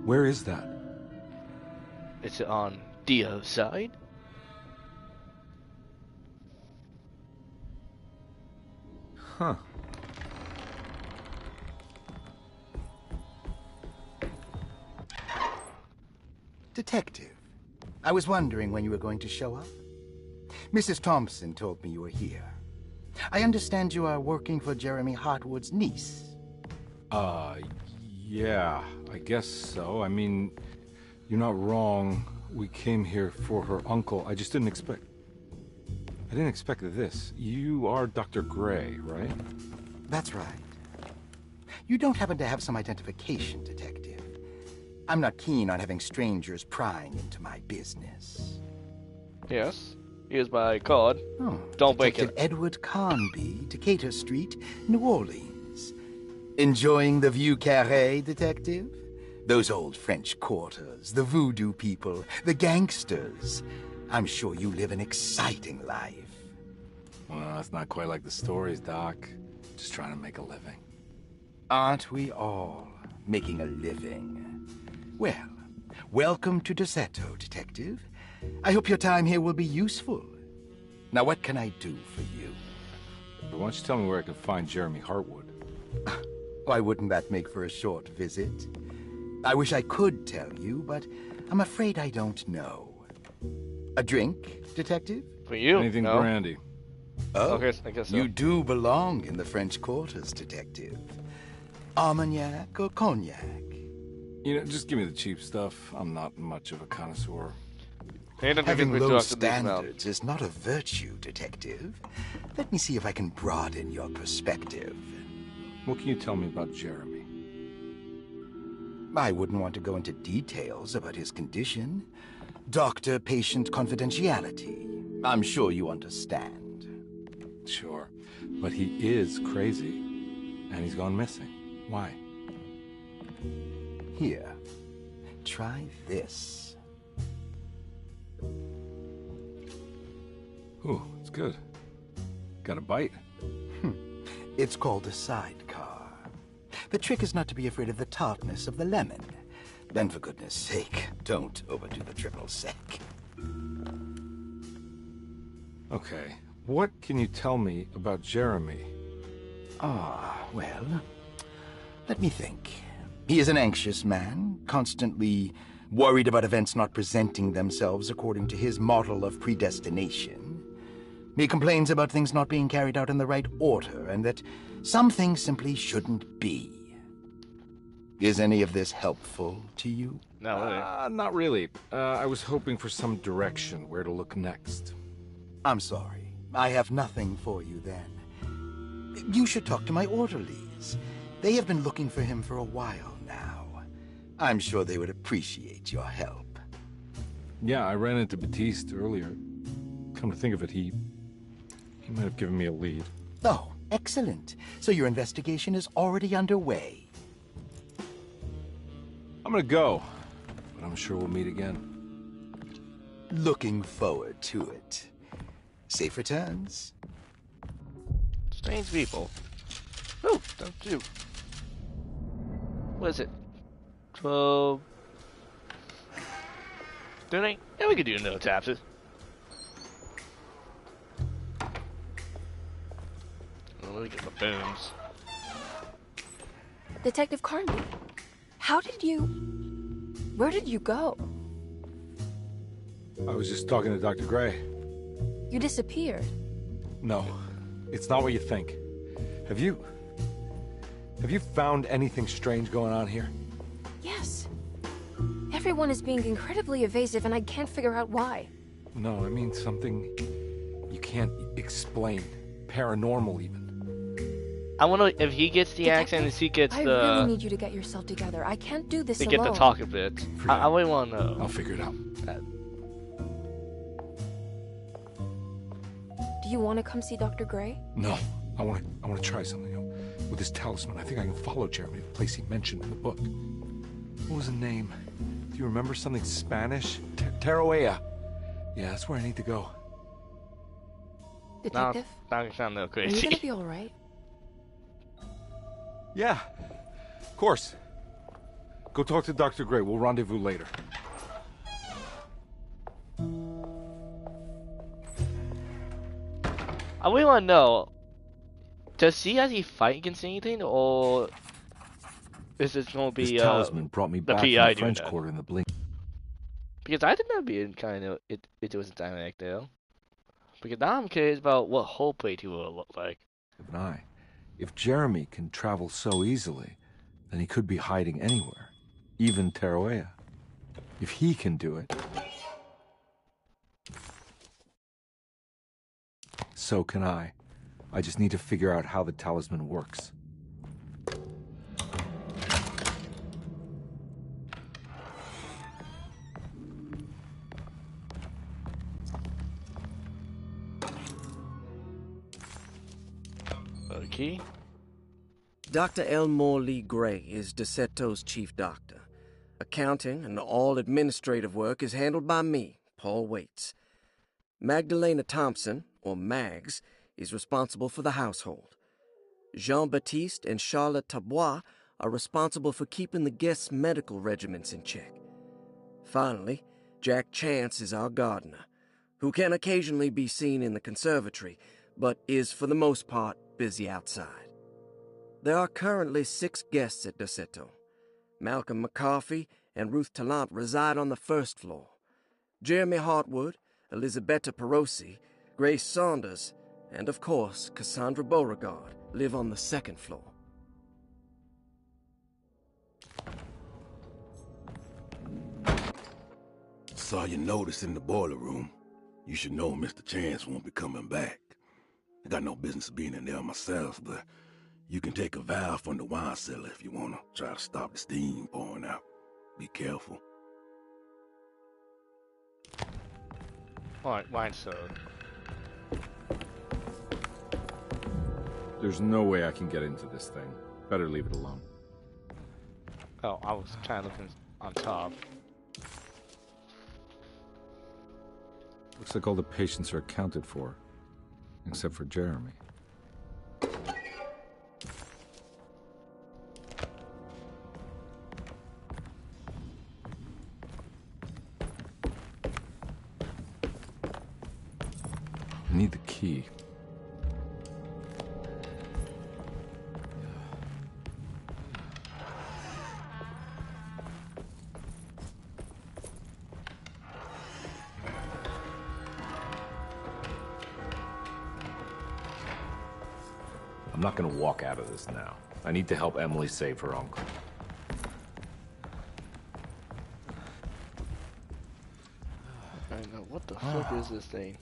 S2: Where is that?
S1: It's on Dio's side.
S2: Huh.
S14: Detective, I was wondering when you were going to show up. Mrs. Thompson told me you were here. I understand you are working for Jeremy Hartwood's niece.
S2: Yeah, I guess so. I mean, you're not wrong. We came here for her uncle. I just didn't expect... I didn't expect this. You are Dr. Gray, right?
S14: That's right. You don't happen to have some identification, Detective. I'm not keen on having strangers prying into my business.
S1: Yes. Here's my card.
S14: Oh,
S1: Don't break
S14: Detective
S1: it.
S14: Edward Carnby, Decatur Street, New Orleans. Enjoying the Vieux Carré, Detective? Those old French quarters, the voodoo people, the gangsters. I'm sure you live an exciting life.
S2: Well, it's not quite like the stories, Doc. Just trying to make a living.
S14: Aren't we all making a living? Well, welcome to Deseto, Detective. I hope your time here will be useful. Now, what can I do for you?
S2: But why don't you tell me where I can find Jeremy Hartwood?
S14: Why wouldn't that make for a short visit? I wish I could tell you, but I'm afraid I don't know. A drink, Detective?
S1: For you?
S2: Anything
S1: no.
S2: brandy.
S14: Oh,
S1: Okay, I guess so.
S14: You do belong in the French quarters, Detective. Armagnac or cognac?
S2: You know, just give me the cheap stuff. I'm not much of a connoisseur.
S14: Having low standards is not a virtue, Detective. Let me see if I can broaden your perspective.
S2: What can you tell me about Jeremy?
S14: I wouldn't want to go into details about his condition. Doctor-patient confidentiality. I'm sure you understand.
S2: Sure, but he is crazy, and he's gone missing. Why?
S14: Here, try this.
S2: Ooh, it's good. Got a bite?
S14: It's called a sidecar. The trick is not to be afraid of the tartness of the lemon. Then, for goodness sake, don't overdo the triple sec.
S2: Okay, what can you tell me about Jeremy?
S14: Well, let me think. He is an anxious man, constantly worried about events not presenting themselves according to his model of predestination. He complains about things not being carried out in the right order, and that some things simply shouldn't be. Is any of this helpful to you?
S2: Not really. I was hoping for some direction where to look next.
S14: I'm sorry. I have nothing for you then. You should talk to my orderlies. They have been looking for him for a while now. I'm sure they would appreciate your help.
S2: Yeah, I ran into Batiste earlier. Come to think of it, he might have given me a lead.
S14: Oh, excellent. So your investigation is already underway.
S2: I'm gonna go, but I'm sure we'll meet again.
S14: Looking forward to it. Safe returns.
S1: Strange people. Oh, don't you. What is it? 12. Donate? Yeah, we could do no taxes. really get the booms.
S3: Detective Carnby, how did you... Where did you go?
S2: I was just talking to Dr. Gray.
S3: You disappeared.
S2: No, it's not what you think. Have you found anything strange going on here?
S3: Yes. Everyone is being incredibly evasive, and I can't figure out why.
S2: No, I mean something you can't explain. Paranormal, even.
S1: I wonder if he gets the accent, if he gets
S3: I really need you to get yourself together. I can't do this
S1: They
S3: alone.
S1: get to talk a bit. I really want to know.
S2: I'll figure it out.
S3: Do you want to come see Dr. Gray?
S2: No, I want to try something. With this talisman, I think I can follow Jeremy to the place he mentioned in the book. What was the name? Do you remember something Spanish? Tarawea. Yeah, that's where I need to go.
S3: Detective?
S1: Now you sound a little
S3: Are you
S1: crazy.
S3: gonna be all right?
S2: Yeah, of course. Go talk to Dr. Gray. We'll rendezvous later.
S1: I really want to know, does he actually fight against anything, or is it going to be
S2: This talisman brought me
S1: the
S2: back
S1: PI
S2: from the French
S1: doing that?
S2: Quarter in the blink.
S1: Because I did not be in kind of it was dynamic though. Because now I'm curious about what whole plate he will look like.
S2: If Jeremy can travel so easily, then he could be hiding anywhere, even Tarawea. If he can do it, so can I. I just need to figure out how the talisman works.
S1: Okay.
S7: Dr. Elmore Lee Gray is Desetto's chief doctor. Accounting and all administrative work is handled by me, Paul Waits. Magdalena Thompson, or Mags, is responsible for the household. Jean-Baptiste and Charlotte Tabois are responsible for keeping the guests' medical regimens in check. Finally, Jack Chance is our gardener, who can occasionally be seen in the conservatory, but is for the most part busy outside. There are currently 6 guests at Desetto. Malcolm McCarthy and Ruth Tallant reside on the first floor. Jeremy Hartwood, Elisabetta Perosi, Grace Saunders, and of course Cassandra Beauregard live on the second floor.
S13: Saw your notice in the boiler room. You should know Mr. Chance won't be coming back. I got no business being in there myself, but you can take a valve from the wine cellar if you want to try to stop the steam pouring out. Be careful.
S1: Alright, wine cellar.
S2: There's no way I can get into this thing. Better leave it alone.
S1: Oh, I was kind of looking on top.
S2: Looks like all the patients are accounted for, except for Jeremy. I need the key. I'm not gonna walk out of this now. I need to help Emily save her uncle.
S1: I know, what the fuck is this thing?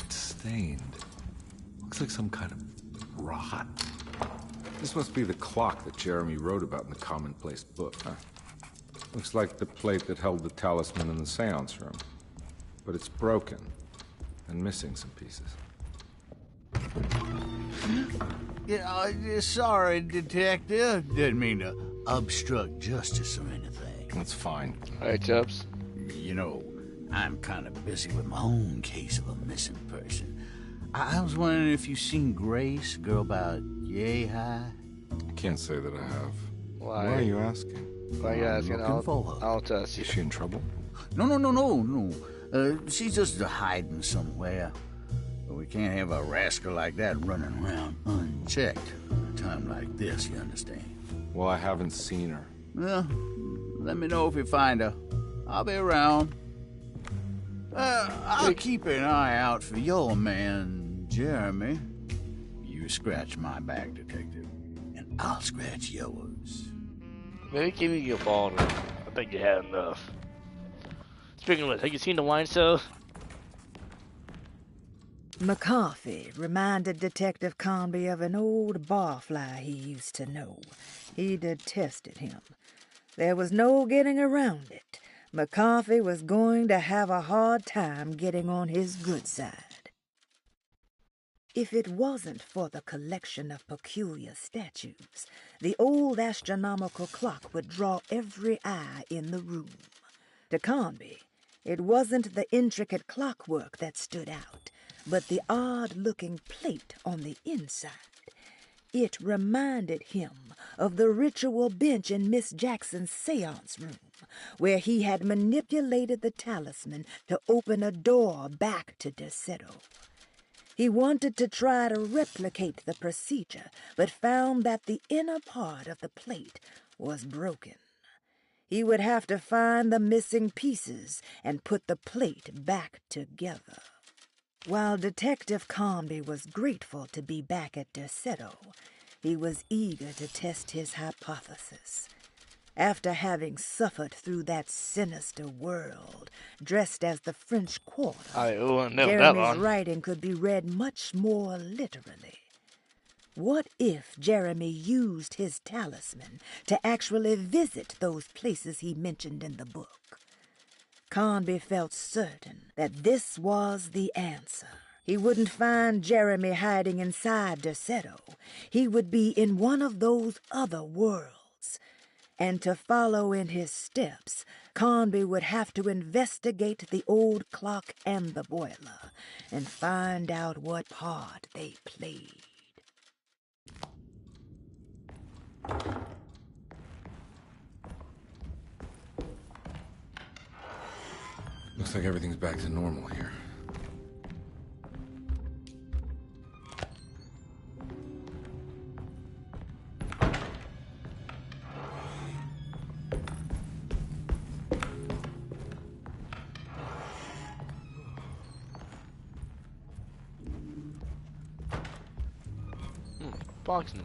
S2: It's stained. Looks like some kind of rot. This must be the clock that Jeremy wrote about in the commonplace book, huh? Looks like the plate that held the talisman in the seance room. But it's broken and missing some pieces.
S10: Sorry, Detective. Didn't mean to obstruct justice or anything.
S2: That's fine.
S1: Hey, Tubbs.
S10: You know, I'm kind of busy with my own case of a missing person. I was wondering if you've seen Grace, girl about yay high?
S2: I can't say that I have.
S1: Why?
S2: Why are you asking?
S1: Why are you asking?
S10: Looking for her.
S1: I'll test you.
S2: Is she in trouble?
S10: No. She's just hiding somewhere. But we can't have a rascal like that running around unchecked at a time like this, you understand?
S2: Well, I haven't seen her.
S10: Well, let me know if you find her. I'll be around. I'll keep an eye out for your man, Jeremy. You scratch my back, detective, and I'll scratch yours.
S1: Maybe give me your ball. I think you had enough. Speaking of which, have you seen the wine show?
S6: McCarthy reminded Detective Conby of an old barfly he used to know. He detested him. There was no getting around it. McCarthy was going to have a hard time getting on his good side. If it wasn't for the collection of peculiar statues, the old astronomical clock would draw every eye in the room. To Conby, it wasn't the intricate clockwork that stood out, but the odd-looking plate on the inside. It reminded him of the ritual bench in Miss Jackson's seance room, where he had manipulated the talisman to open a door back to Deseto. He wanted to try to replicate the procedure, but found that the inner part of the plate was broken. He would have to find the missing pieces and put the plate back together. While Detective Conby was grateful to be back at Deseto, he was eager to test his hypothesis. After having suffered through that sinister world, dressed as the French Quarter, Jeremy's writing could be read much more literally. What if Jeremy used his talisman to actually visit those places he mentioned in the book? Conby felt certain that this was the answer. He wouldn't find Jeremy hiding inside Deseto. He would be in one of those other worlds. And to follow in his steps, Conby would have to investigate the old clock and the boiler and find out what part they played.
S2: Looks like everything's back to normal here.
S1: Box new.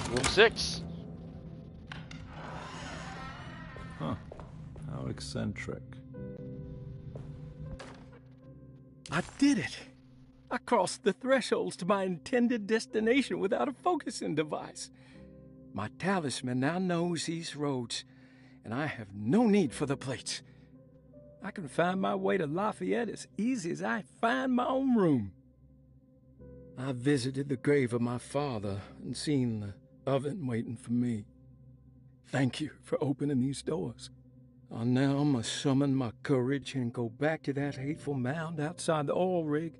S1: Room 6.
S2: Huh. How eccentric.
S11: I did it! I crossed the thresholds to my intended destination without a focusing device. My talisman now knows these roads, and I have no need for the plates. I can find my way to Lafayette as easy as I find my own room. I visited the grave of my father and seen the oven waiting for me. Thank you for opening these doors. I now must summon my courage and go back to that hateful mound outside the oil rig.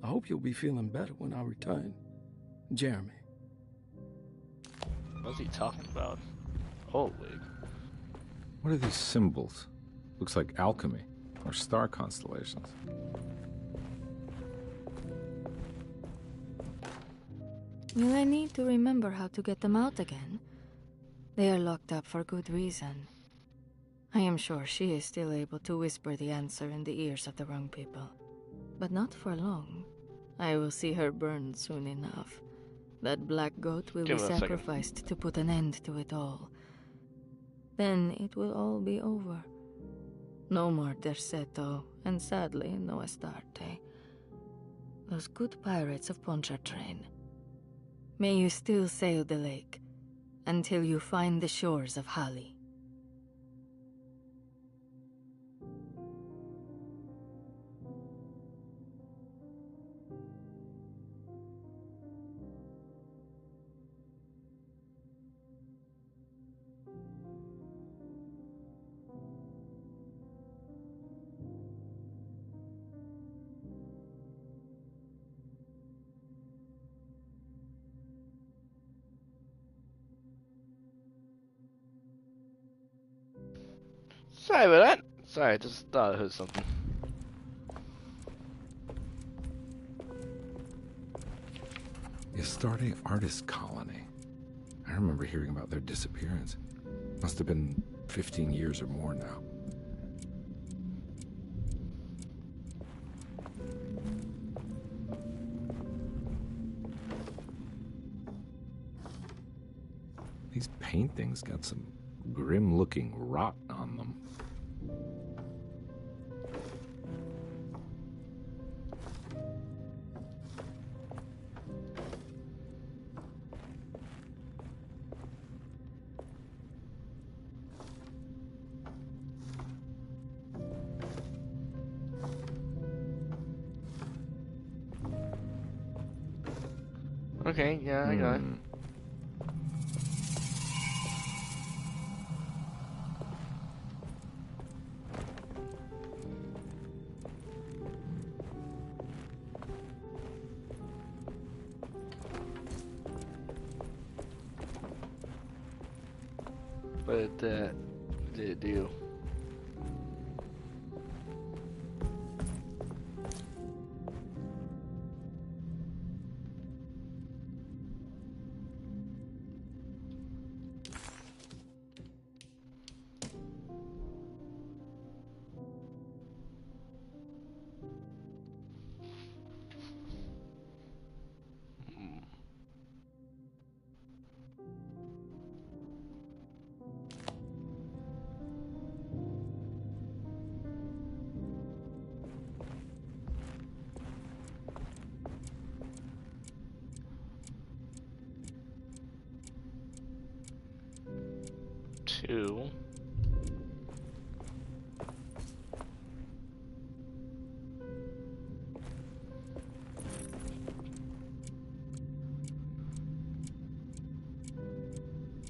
S11: I hope you'll be feeling better when I return. Jeremy.
S1: What's he talking about? Oil rig.
S2: What are these symbols? Looks like alchemy or star constellations.
S3: Will I need to remember how to get them out again? They are locked up for good reason. I am sure she is still able to whisper the answer in the ears of the wrong people. But not for long. I will see her burned soon enough. That black goat will be sacrificed to put an end to it all. Then it will all be over. No more Derceto, and sadly, no Astarte. Those good pirates of Pontchartrain. May you still sail the lake, until you find the shores of Hali.
S1: Sorry about that. Sorry, I just thought I heard something.
S2: The Astarte Artist Colony. I remember hearing about their disappearance. Must have been 15 years or more now. These paintings got some grim-looking rot on them.
S1: Okay, yeah, I got it. But that did do. Two.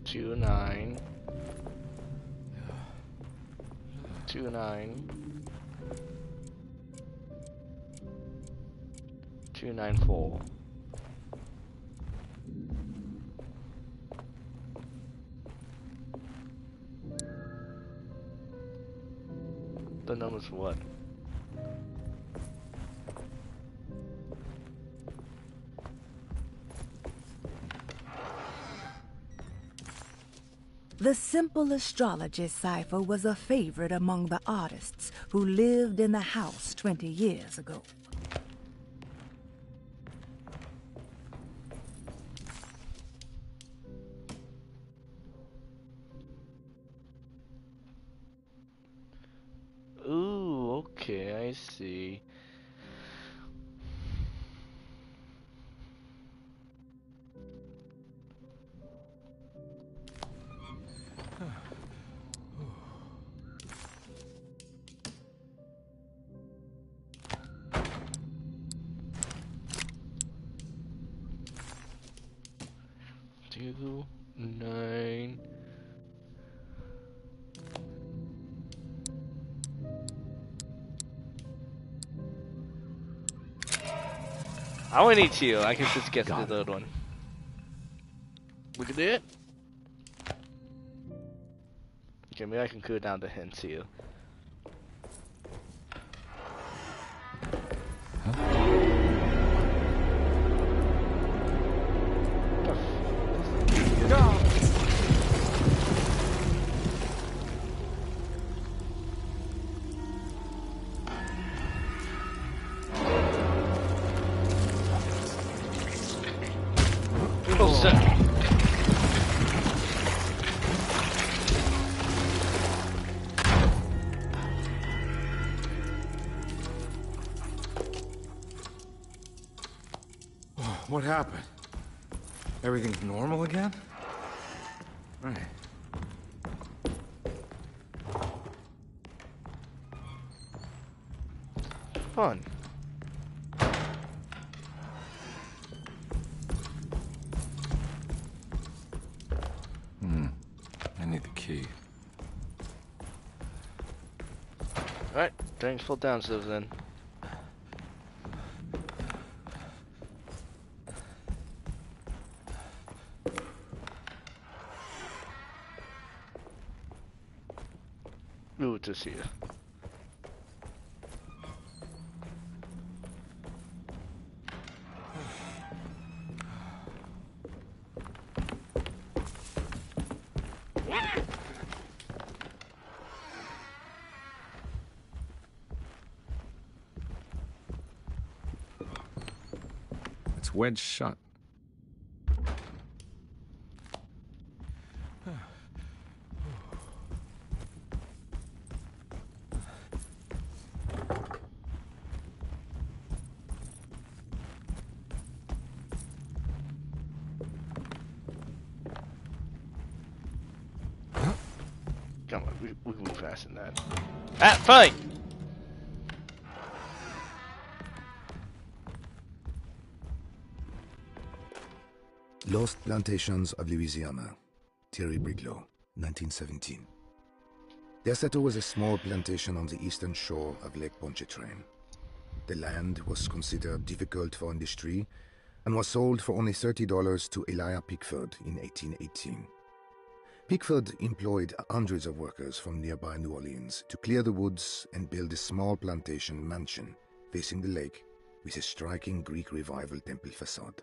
S1: Two, 9. 2, 9. 2, 9, 4. The number's what?
S6: The simple astrology cipher was a favorite among the artists who lived in the house 20 years ago.
S1: Ooh, okay, I see. Two, 9. I only need 2. I can just get the third one. We can do it. Okay, maybe I can cool down the hint too.
S2: What happened? Everything's normal again? Right.
S1: Fun.
S2: I need the key.
S1: Alright, thanks for downstairs then. Good to see you.
S2: It's wedged shut.
S1: Come on, we can move faster than that. Ah, fight!
S15: Lost Plantations of Louisiana, Thierry Briglow, 1917. Derceto was a small plantation on the eastern shore of Lake Pontchartrain. The land was considered difficult for industry and was sold for only $30 to Elijah Pickford in 1818. Pickford employed hundreds of workers from nearby New Orleans to clear the woods and build a small plantation mansion facing the lake with a striking Greek Revival temple facade.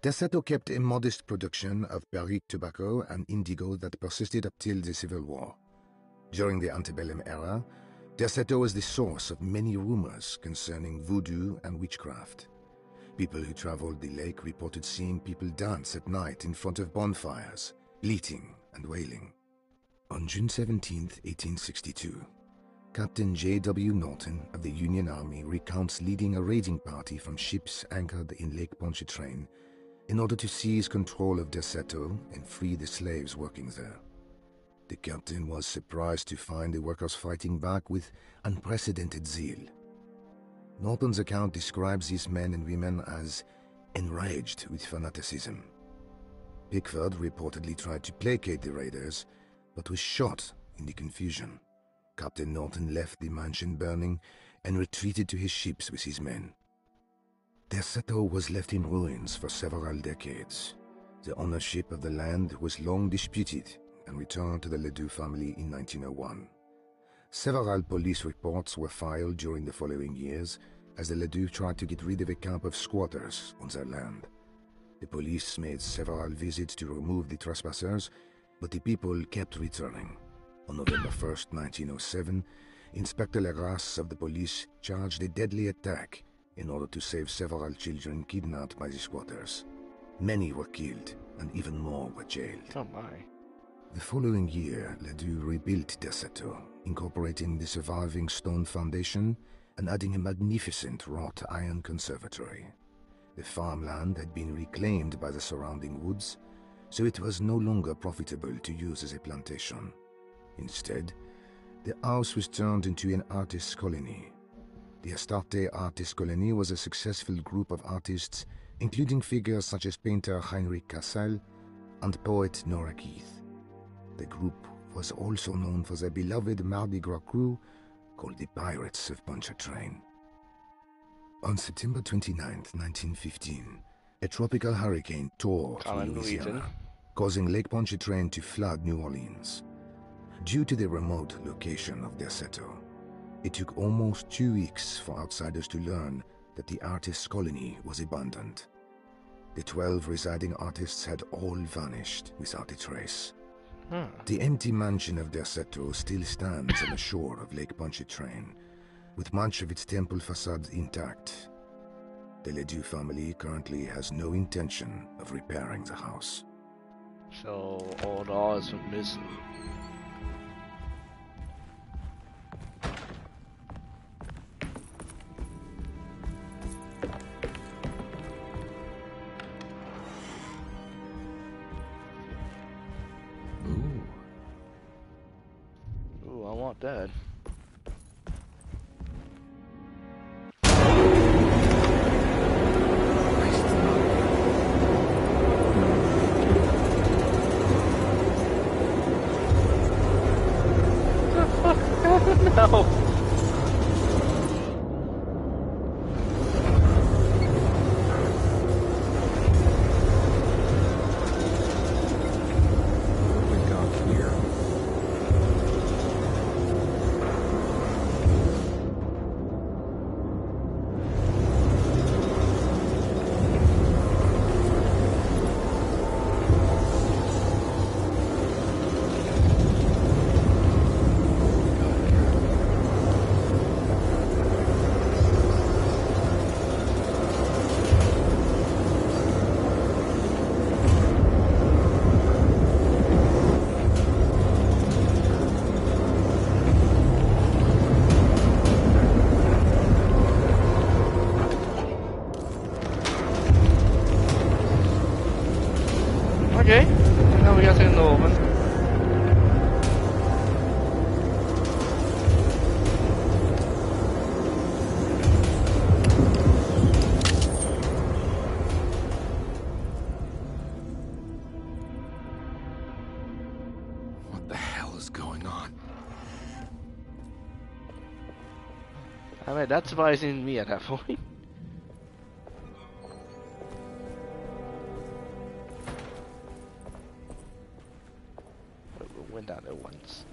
S15: Derceto kept a modest production of Barrique tobacco and indigo that persisted up till the Civil War. During the antebellum era, Derceto was the source of many rumors concerning voodoo and witchcraft. People who traveled the lake reported seeing people dance at night in front of bonfires, bleating and wailing. On June 17, 1862, Captain J.W. Norton of the Union Army recounts leading a raiding party from ships anchored in Lake Pontchartrain in order to seize control of Derceto and free the slaves working there. The captain was surprised to find the workers fighting back with unprecedented zeal. Norton's account describes these men and women as enraged with fanaticism. Pickford reportedly tried to placate the raiders, but was shot in the confusion. Captain Norton left the mansion burning and retreated to his ships with his men. Derceto was left in ruins for several decades. The ownership of the land was long disputed and returned to the Ledoux family in 1901. Several police reports were filed during the following years as the Ledoux tried to get rid of a camp of squatters on their land. The police made several visits to remove the trespassers, but the people kept returning. On November 1st, 1907, Inspector Legras of the police charged a deadly attack in order to save several children kidnapped by the squatters. Many were killed, and even more were jailed.
S1: Oh my.
S15: The following year, Ledoux rebuilt Derceto, incorporating the surviving stone foundation and adding a magnificent wrought iron conservatory. The farmland had been reclaimed by the surrounding woods, so it was no longer profitable to use as a plantation. Instead, the house was turned into an artist's colony. The Astarte Artist Colony was a successful group of artists, including figures such as painter Heinrich Cassel and poet Nora Keith. The group was also known for their beloved Mardi Gras crew called the Pirates of Pontchartrain. On September 29, 1915, a tropical hurricane tore through Louisiana, causing Lake Pontchartrain to flood New Orleans. Due to the remote location of Derceto, it took almost 2 weeks for outsiders to learn that the artists' colony was abandoned. The 12 residing artists had all vanished without a trace. The empty mansion of Derceto still stands on the shore of Lake Pontchartrain, with much of its temple facade intact. The Ledoux family currently has no intention of repairing the house.
S1: So all the odds are missing. Ooh, I want that. No. Okay, now we gotta take another one.
S2: What the hell is going on?
S1: I mean, that's surprising me at that point. We went down there once.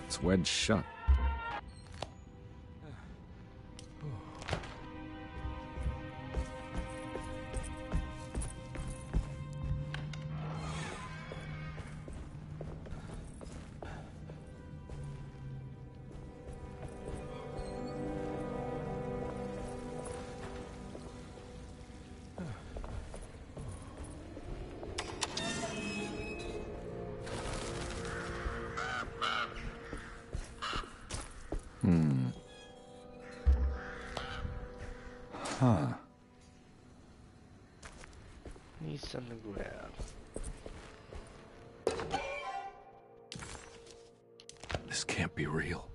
S2: It's wedged shut. Huh.
S1: Need something to grab.
S2: This can't be real.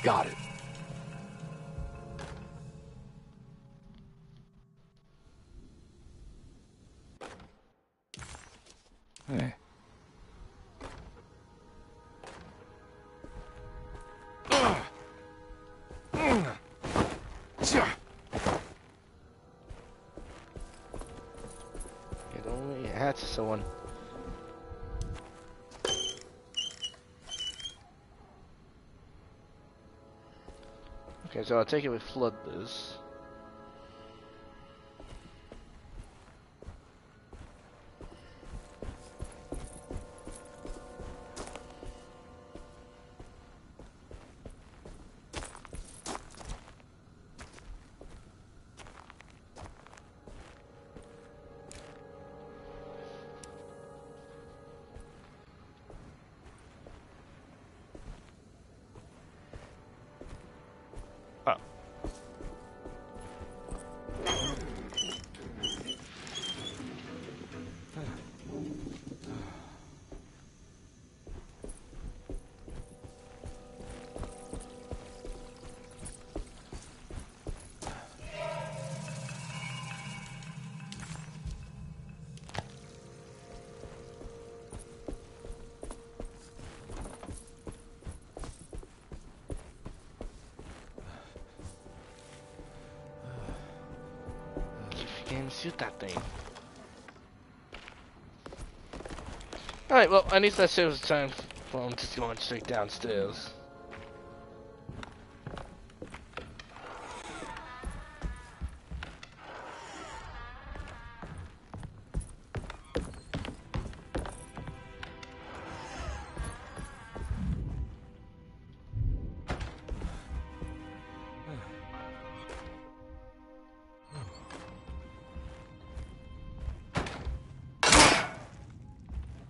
S2: Got it. Hey.
S1: It only had to someone. Okay, so I'll take it with flood this. Can't shoot that thing. Alright, well, at least that saves time. Well, I'm just going straight downstairs.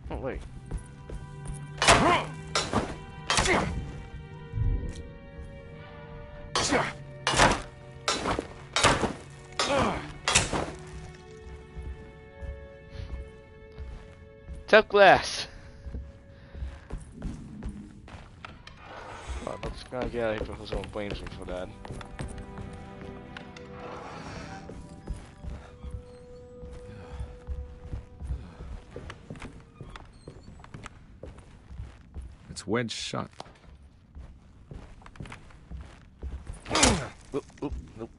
S1: Oh, wait. Tough glass. Well, I'm just gonna get out of here before someone blames me for that.
S2: It's wedged shut.
S1: Oop, oop, nope.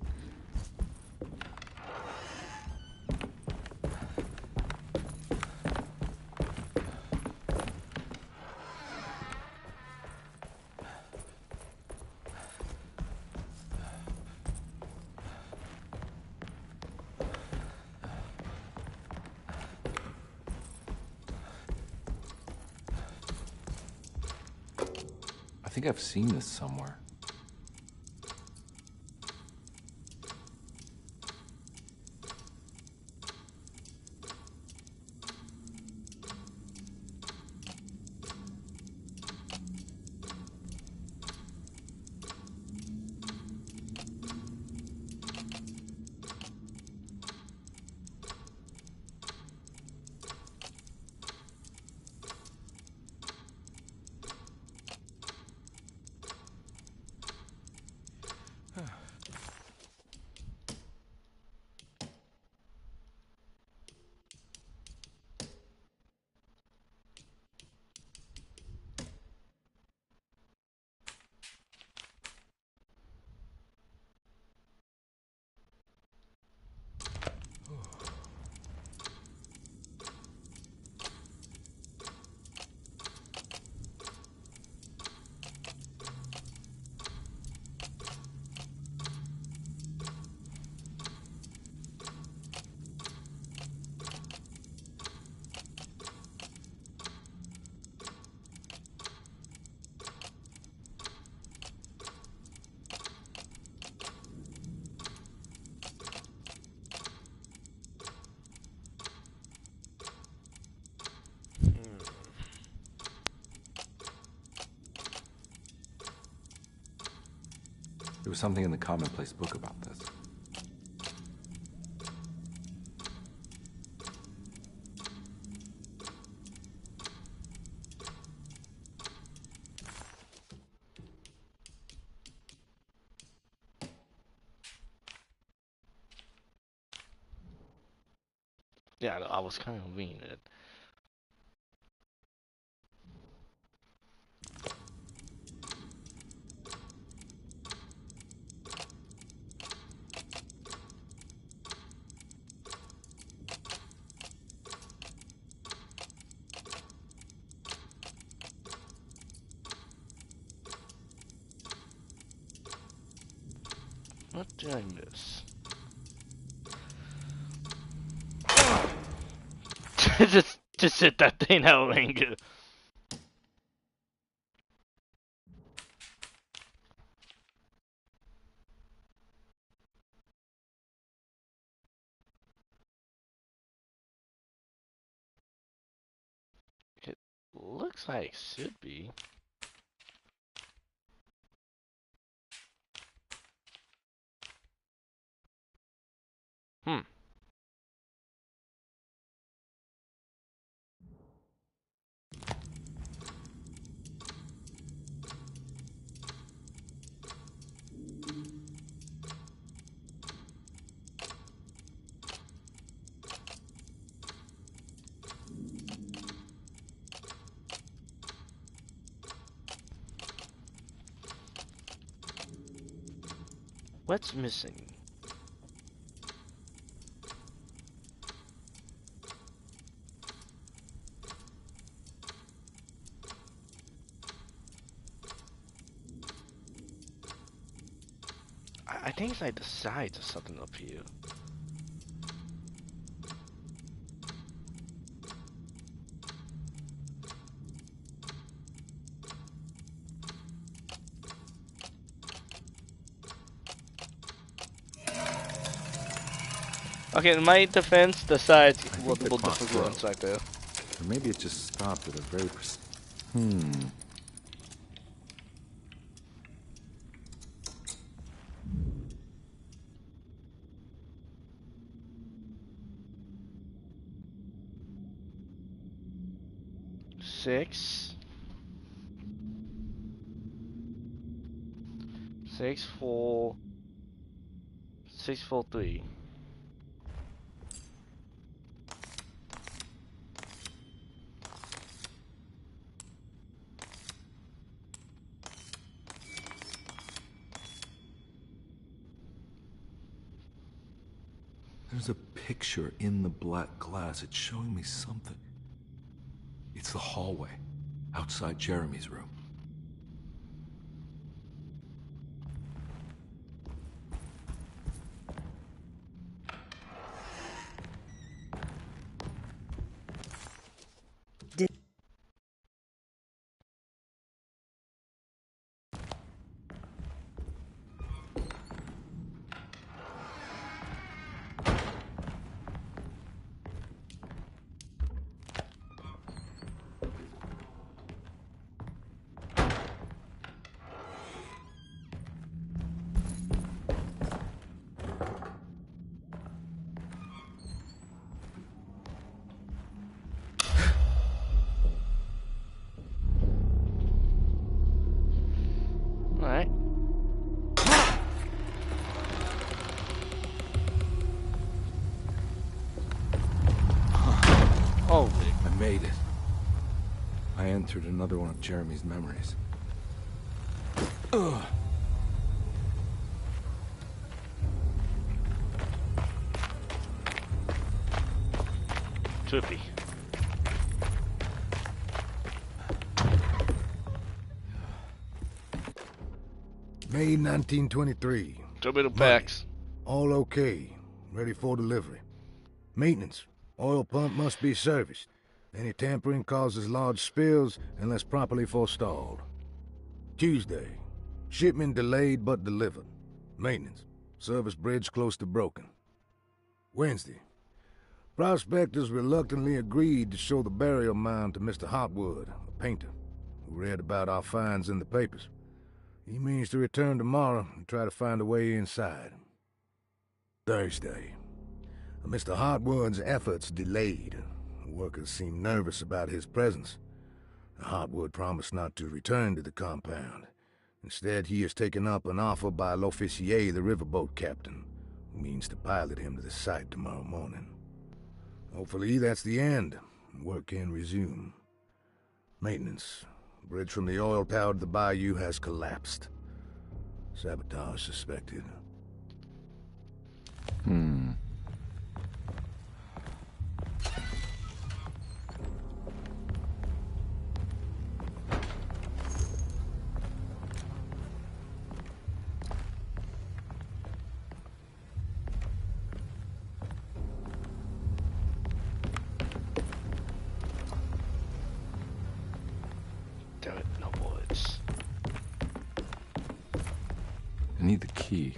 S2: think I've seen this somewhere. There was something in the commonplace book about this.
S1: Yeah, I was kind of reading it. What did I miss? just hit that thing out, Lingo. It looks like it should be. Hmm. What's missing? I think it's like the sides or something up here. Okay, in my defense, the sides were a little difficult inside there.
S2: Or maybe it just stopped at a very
S1: Six. 6, 4. 6, 4, 3.
S2: There's a picture in the black glass. It's showing me something. It's the hallway outside Jeremy's room. made it. I entered another one of Jeremy's memories. Ugh.
S1: Trippy.
S15: May 1923.
S1: Torpedo packs.
S15: All okay. Ready for delivery. Maintenance. Oil pump must be serviced. Any tampering causes large spills unless properly forestalled. Tuesday. Shipment delayed but delivered. Maintenance. Service bridge close to broken. Wednesday. Prospectors reluctantly agreed to show the burial mound to Mr. Hotwood, a painter, who read about our finds in the papers. He means to return tomorrow and try to find a way inside. Thursday. Mr. Hotwood's efforts delayed. The workers seemed nervous about his presence. Hotwood promised not to return to the compound. Instead, he has taken up an offer by L'Officier, the riverboat captain, who means to pilot him to the site tomorrow morning. Hopefully that's the end. Work can resume. Maintenance. Bridge from the oil tower to the bayou has collapsed. Sabotage suspected.
S1: Damn it, no bullets.
S2: I need the key.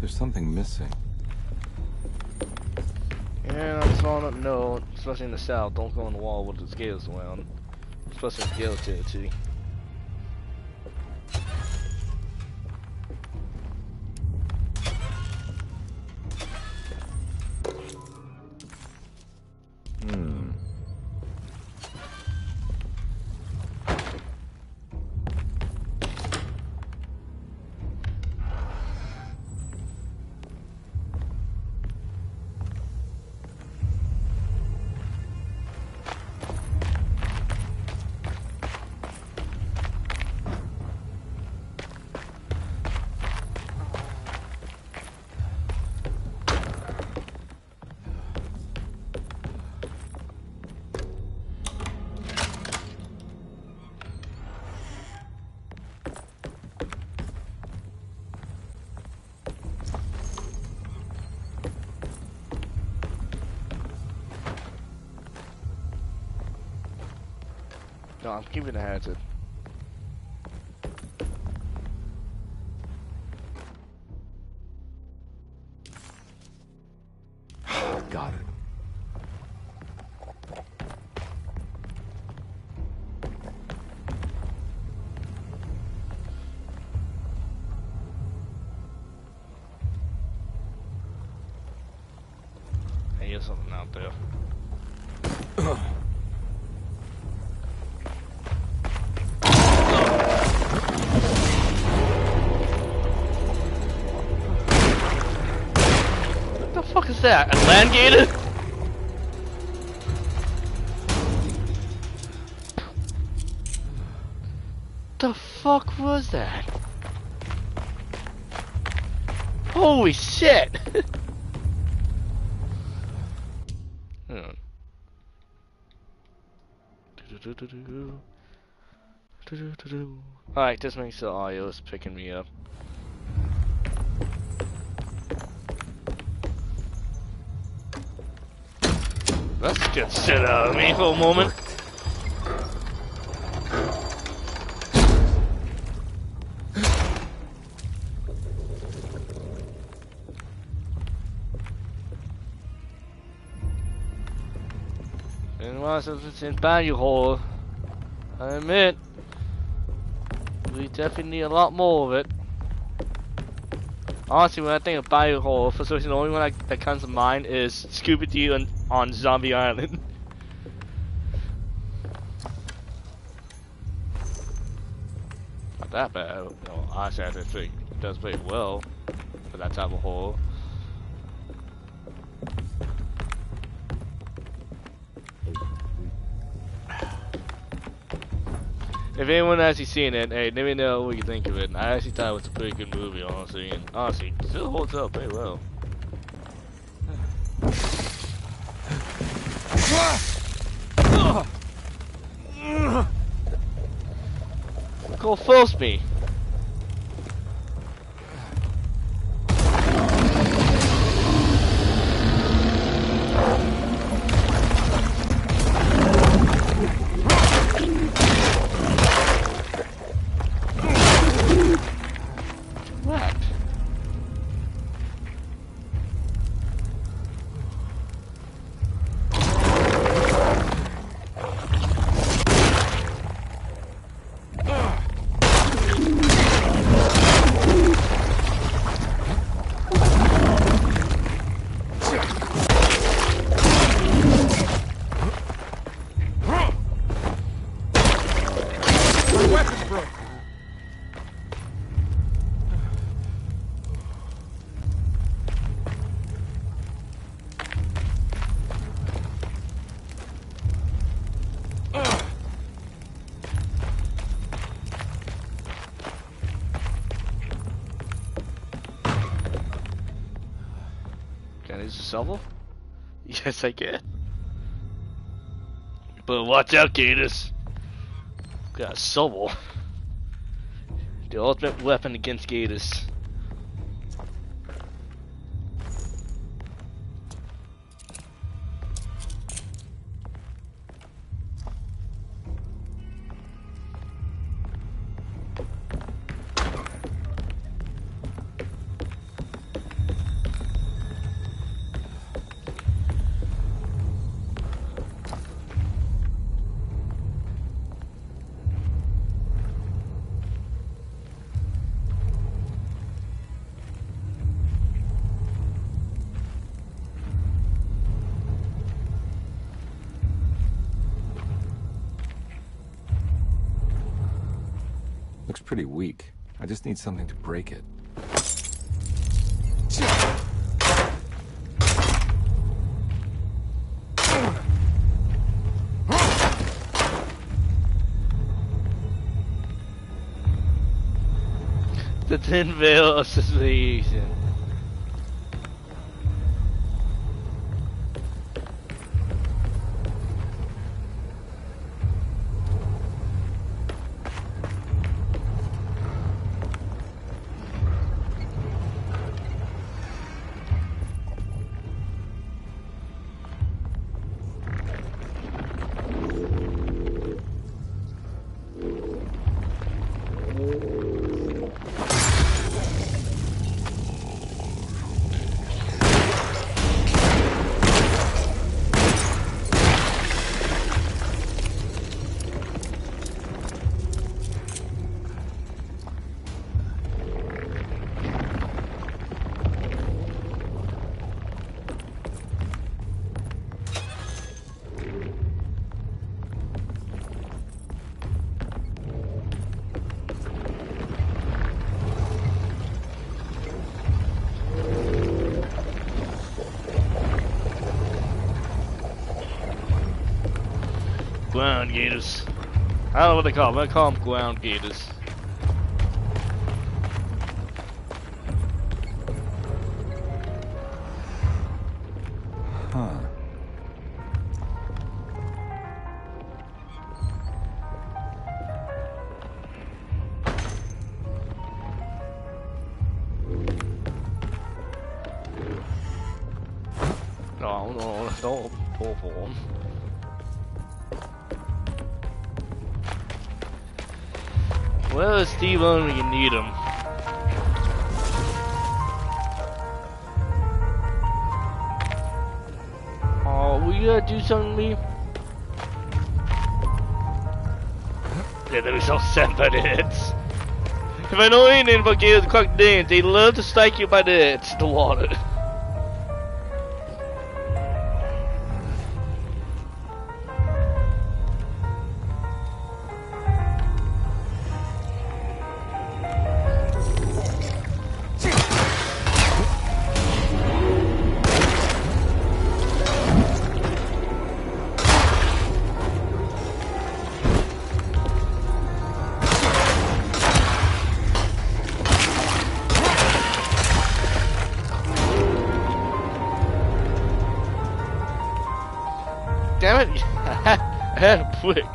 S2: There's something missing.
S1: Yeah, I'm telling them no, especially in the south. Don't go on the wall with the scales around. Especially in the gale territory. No, I'm keeping the hatchet.
S2: Got it.
S1: I hear something out there. What the fuck is that? A land gator? The fuck was that? Holy shit! Hang on. Alright, just make sure audio is picking me up. Let's get shit out of me for a moment. And once it's in value hole, I admit, we definitely need a lot more of it. Honestly, when I think of value hole, for some reason the only one that comes to mind is Scooby-Doo on Zombie Island. Not that bad. No, honestly, I think it does pretty well for that type of hole. If anyone actually seen it, hey, let me know what you think of it. I actually thought it was a pretty good movie, honestly, and honestly, it still holds up pretty well. Go force me. Can I use a shovel? Yes, I can. But watch out, Gators. Got a shovel. The ultimate weapon against Gators.
S2: Looks pretty weak. I just need something to break it.
S1: The Thin Veil Association. Ground gators. I don't know what they call them. I call them ground gators.
S2: Huh.
S1: Don't pull for him. Where is Steven when you need him? Oh, will you gotta do something to me? Yeah, there was no set by the hits. If I know anything about games of Clark Dance, they love to strike you by the hits, the water. Damn it! I had a prick.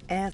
S6: And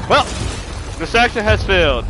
S1: Well, this action has failed.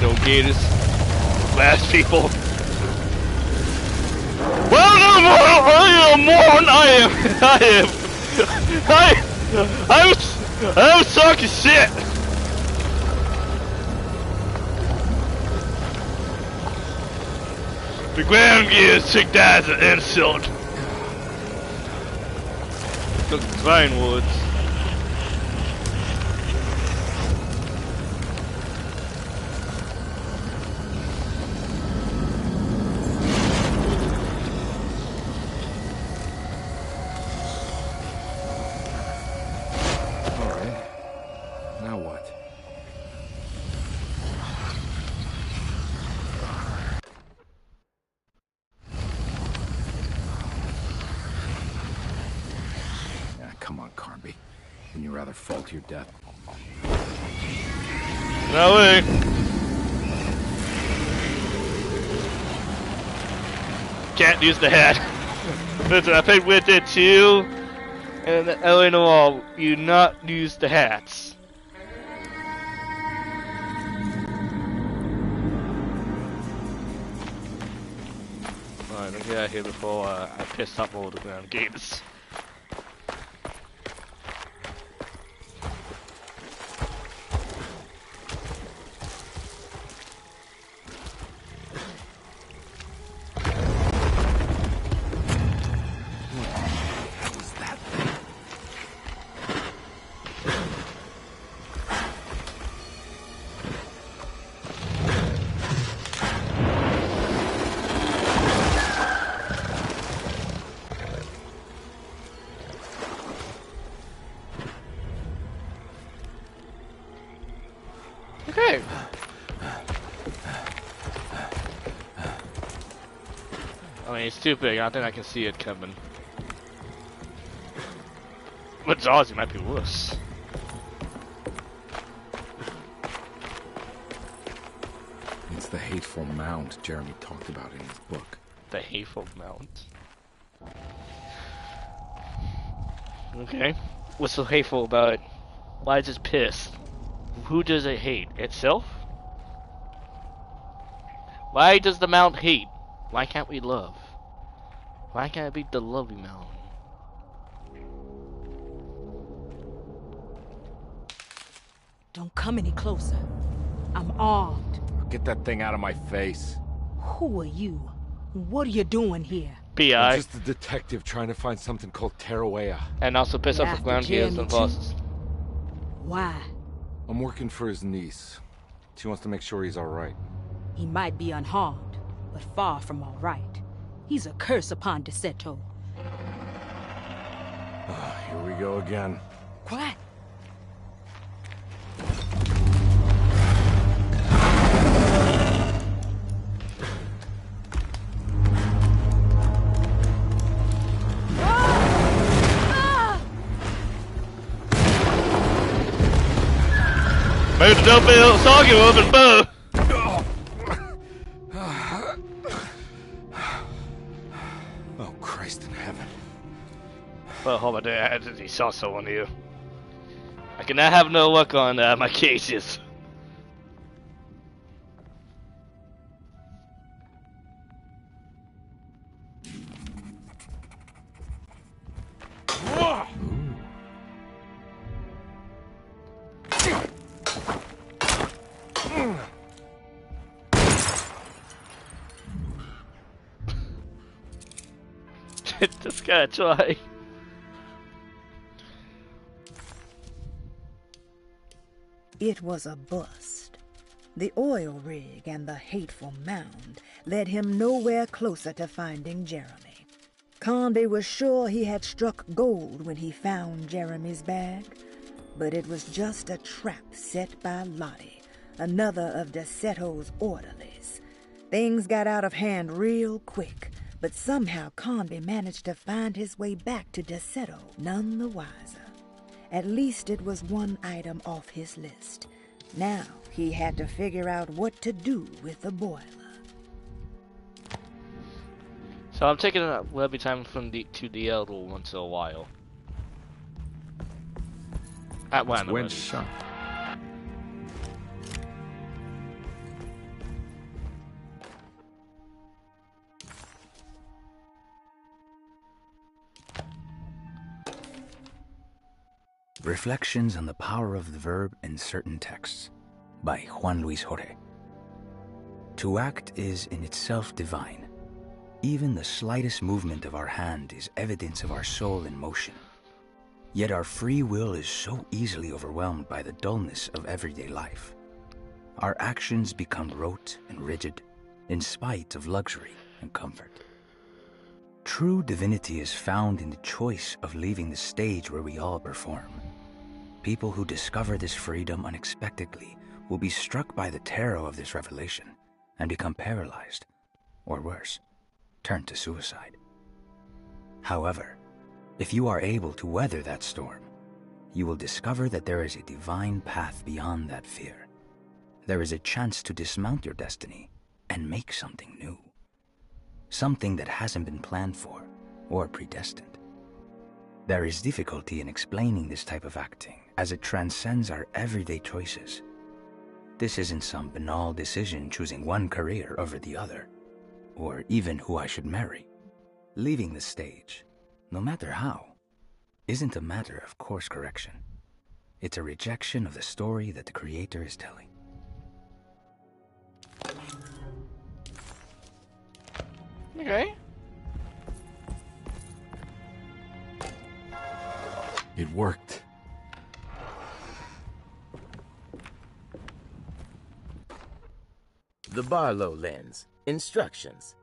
S1: No gators. Last people. Well, no more. I'm talking shit. The ground gears took that as an insult. Took the fine woods.
S2: Carnby. Wouldn't you rather fall to your death?
S1: No way. Can't use the hat. Listen, I played with it too, and Eleanor, you not use the hats. Alright, let's get out of here before I piss up all the ground games. Okay. I mean, it's too big. I don't think I can see it coming. But Ozzy might be worse.
S2: It's the hateful mound Jeremy talked about in his book.
S1: The hateful mound. Okay. What's so hateful about it? Why is it pissed? Who does it hate? Itself? Why does the mount hate? Why can't we love? Why can't it be the loving mount?
S8: Don't come any closer. I'm armed.
S2: Get that thing out of my face.
S8: Who are you? What are you doing here?
S1: PI.
S2: I'm just a detective trying to find something called Terawea.
S1: And also piss off the ground gears and bosses.
S8: Why?
S2: I'm working for his niece. She wants to make sure he's alright.
S8: He might be unharmed, but far from alright. He's a curse upon Deseto.
S2: Here we go again.
S8: Quiet.
S1: Maybe the dump is talking with his bow.
S2: Oh, Christ in heaven.
S1: Well, hold on, I he saw someone here. I cannot have no luck on my cases. Just gotta try.
S6: It was a bust. The oil rig and the hateful mound led him nowhere closer to finding Jeremy. Carnby was sure he had struck gold when he found Jeremy's bag, but it was just a trap set by Lottie, another of Deseto's orderlies. Things got out of hand real quick, but somehow Carnby managed to find his way back to Deseto none the wiser. At least it was one item off his list. Now he had to figure out what to do with the boiler.
S1: So I'm taking a webby time from to the elder once in a while. At one
S2: Wedge shot.
S5: Reflections on the Power of the Verb in Certain Texts by Juan Luis Jorge. To act is in itself divine. Even the slightest movement of our hand is evidence of our soul in motion. Yet our free will is so easily overwhelmed by the dullness of everyday life. Our actions become rote and rigid, in spite of luxury and comfort. True divinity is found in the choice of leaving the stage where we all perform. People who discover this freedom unexpectedly will be struck by the terror of this revelation and become paralyzed, or worse, turn to suicide. However, if you are able to weather that storm you will discover that there is a divine path beyond that fear. There is a chance to dismount your destiny and make something new. Something that hasn't been planned for or predestined. There is difficulty in explaining this type of acting, as it transcends our everyday choices. This isn't some banal decision choosing one career over the other, or even who I should marry. Leaving the stage, no matter how, isn't a matter of course correction. It's a rejection of the story that the creator is telling.
S1: Okay.
S2: It worked.
S4: The Barlow lens. Instructions.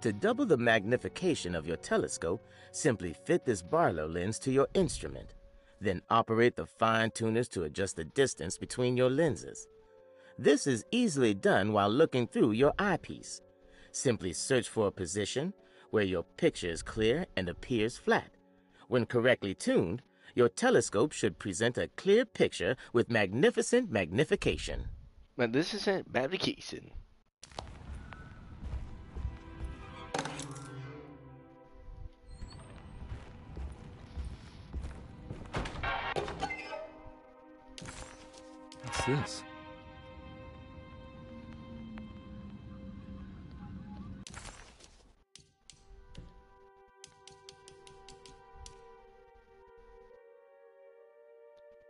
S4: To double the magnification of your telescope, simply fit this Barlow lens to your instrument. Then operate the fine tuners to adjust the distance between your lenses. This is easily done while looking through your eyepiece. Simply search for a position where your picture is clear and appears flat. When correctly tuned, your telescope should present a clear picture with magnificent magnification.
S1: Magnificent magnification.
S2: What's this?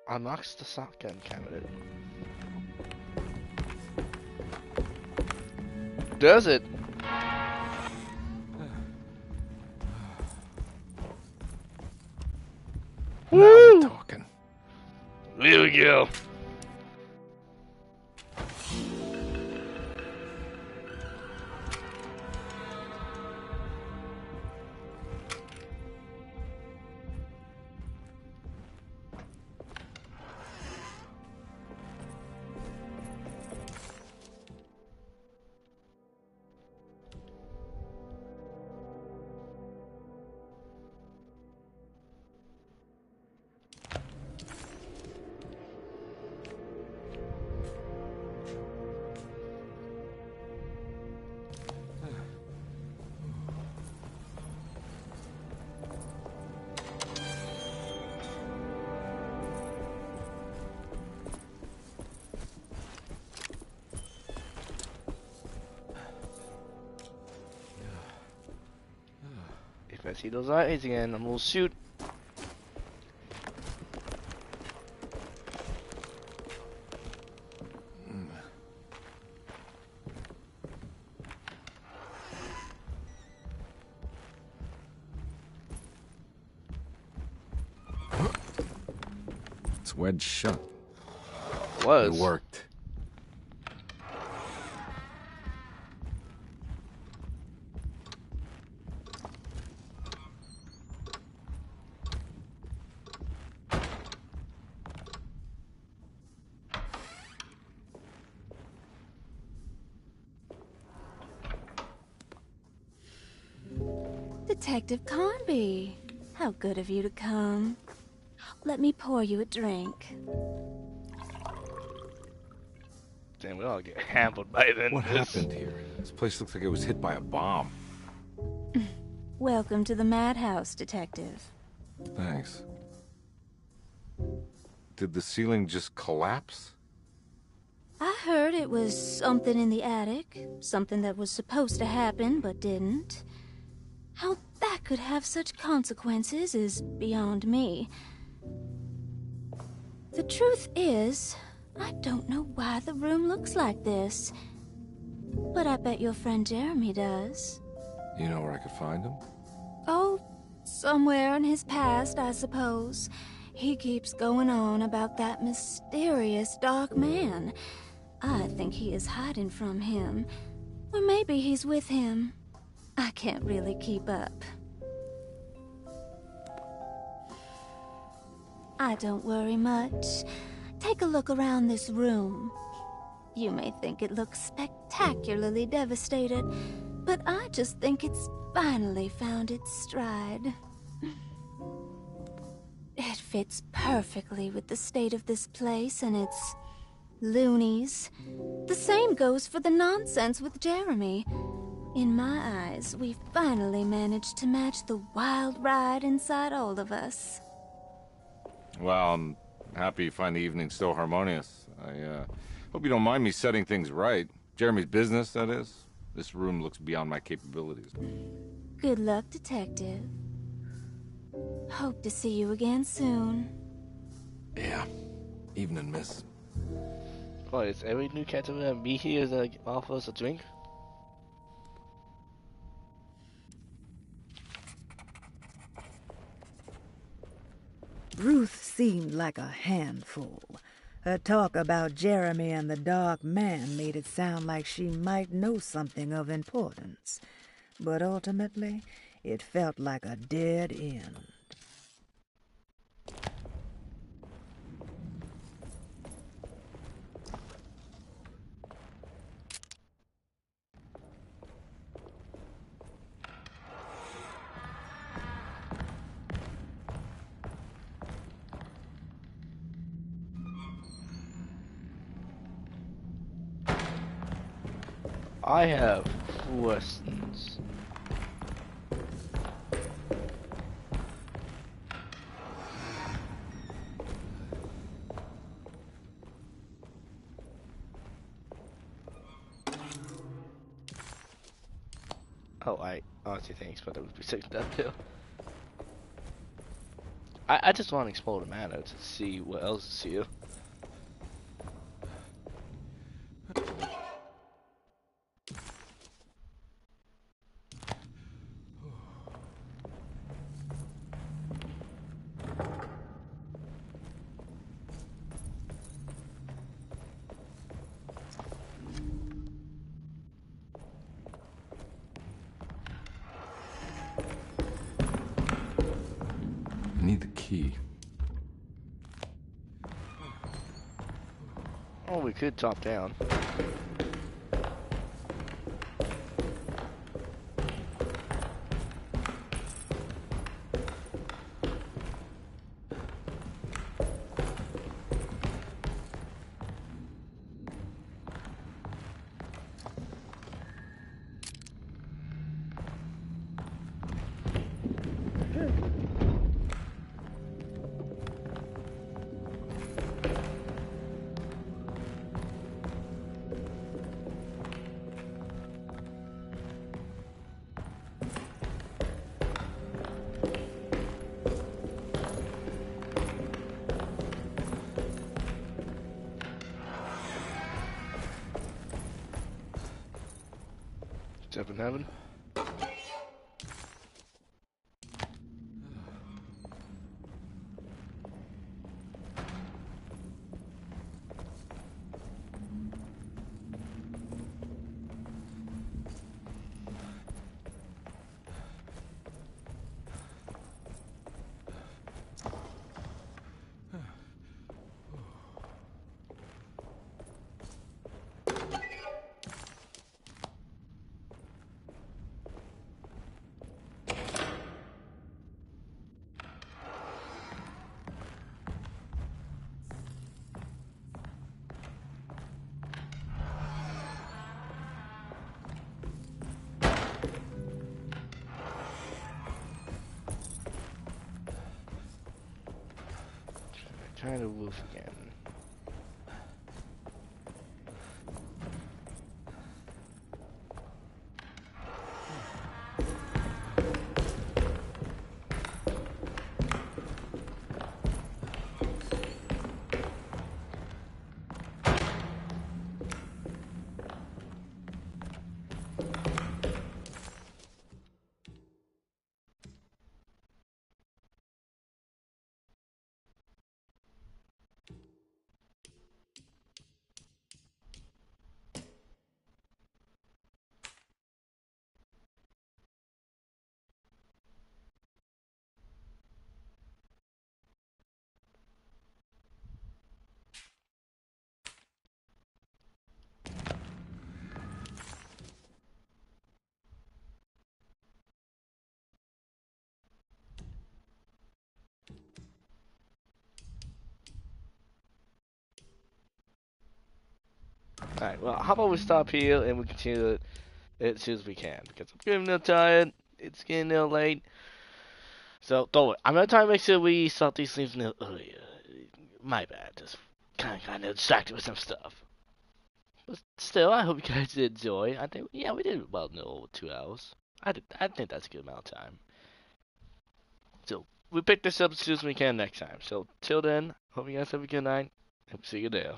S1: Unlocks the shotgun cabinet. Does it?
S2: Now we're talking.
S1: Here we go. If I see those eyes again, I'm gonna shoot.
S2: It's wedged shut.
S1: Was.
S2: It worked.
S9: Detective Carnby, how good of you to come. Let me pour you a drink.
S1: Damn, we all get hammered by then.
S2: What happened here? This place looks like it was hit by a bomb.
S9: Welcome to the madhouse, Detective.
S2: Thanks. Did the ceiling just collapse?
S9: I heard it was something in the attic. Something that was supposed to happen, but didn't. How that could have such consequences is beyond me. The truth is, I don't know why the room looks like this. But I bet your friend Jeremy does.
S2: You know where I could find him?
S9: Oh, somewhere in his past, I suppose. He keeps going on about that mysterious dark man. I think he is hiding from him. Or maybe he's with him. I can't really keep up. I don't worry much. Take a look around this room. You may think it looks spectacularly devastated, but I just think it's finally found its stride. It fits perfectly with the state of this place and its loonies. The same goes for the nonsense with Jeremy. In my eyes, we finally managed to match the wild ride inside all of us.
S2: Well, I'm happy you find the evening still harmonious. I hope you don't mind me setting things right. Jeremy's business, that is. This room looks beyond my capabilities.
S9: Good luck, Detective. Hope to see you again soon.
S13: Yeah. Evening, miss.
S1: What, is every new cat gonna be here to offer us a drink?
S6: Ruth seemed like a handful. Her talk about Jeremy and the Dark Man made it sound like she might know something of importance. But ultimately, it felt like a dead end.
S1: I have questions. Oh, I honestly think expect that would be taking that too. I just want to explore the manor to see what else is here.
S2: I need the key.
S1: Oh, we could top down. Up in heaven. Try the roof again. Alright, well, how about we stop here and we continue it as soon as we can, because I'm getting a little tired, it's getting a little late. So, don't worry, I'm going to try to make sure we start these things a little earlier. My bad, just kind of distracted with some stuff. But still, I hope you guys did enjoy. I think, yeah, we did about over 2 hours. I think that's a good amount of time. So, we pick this up as soon as we can next time. So, till then, hope you guys have a good night, and see you there.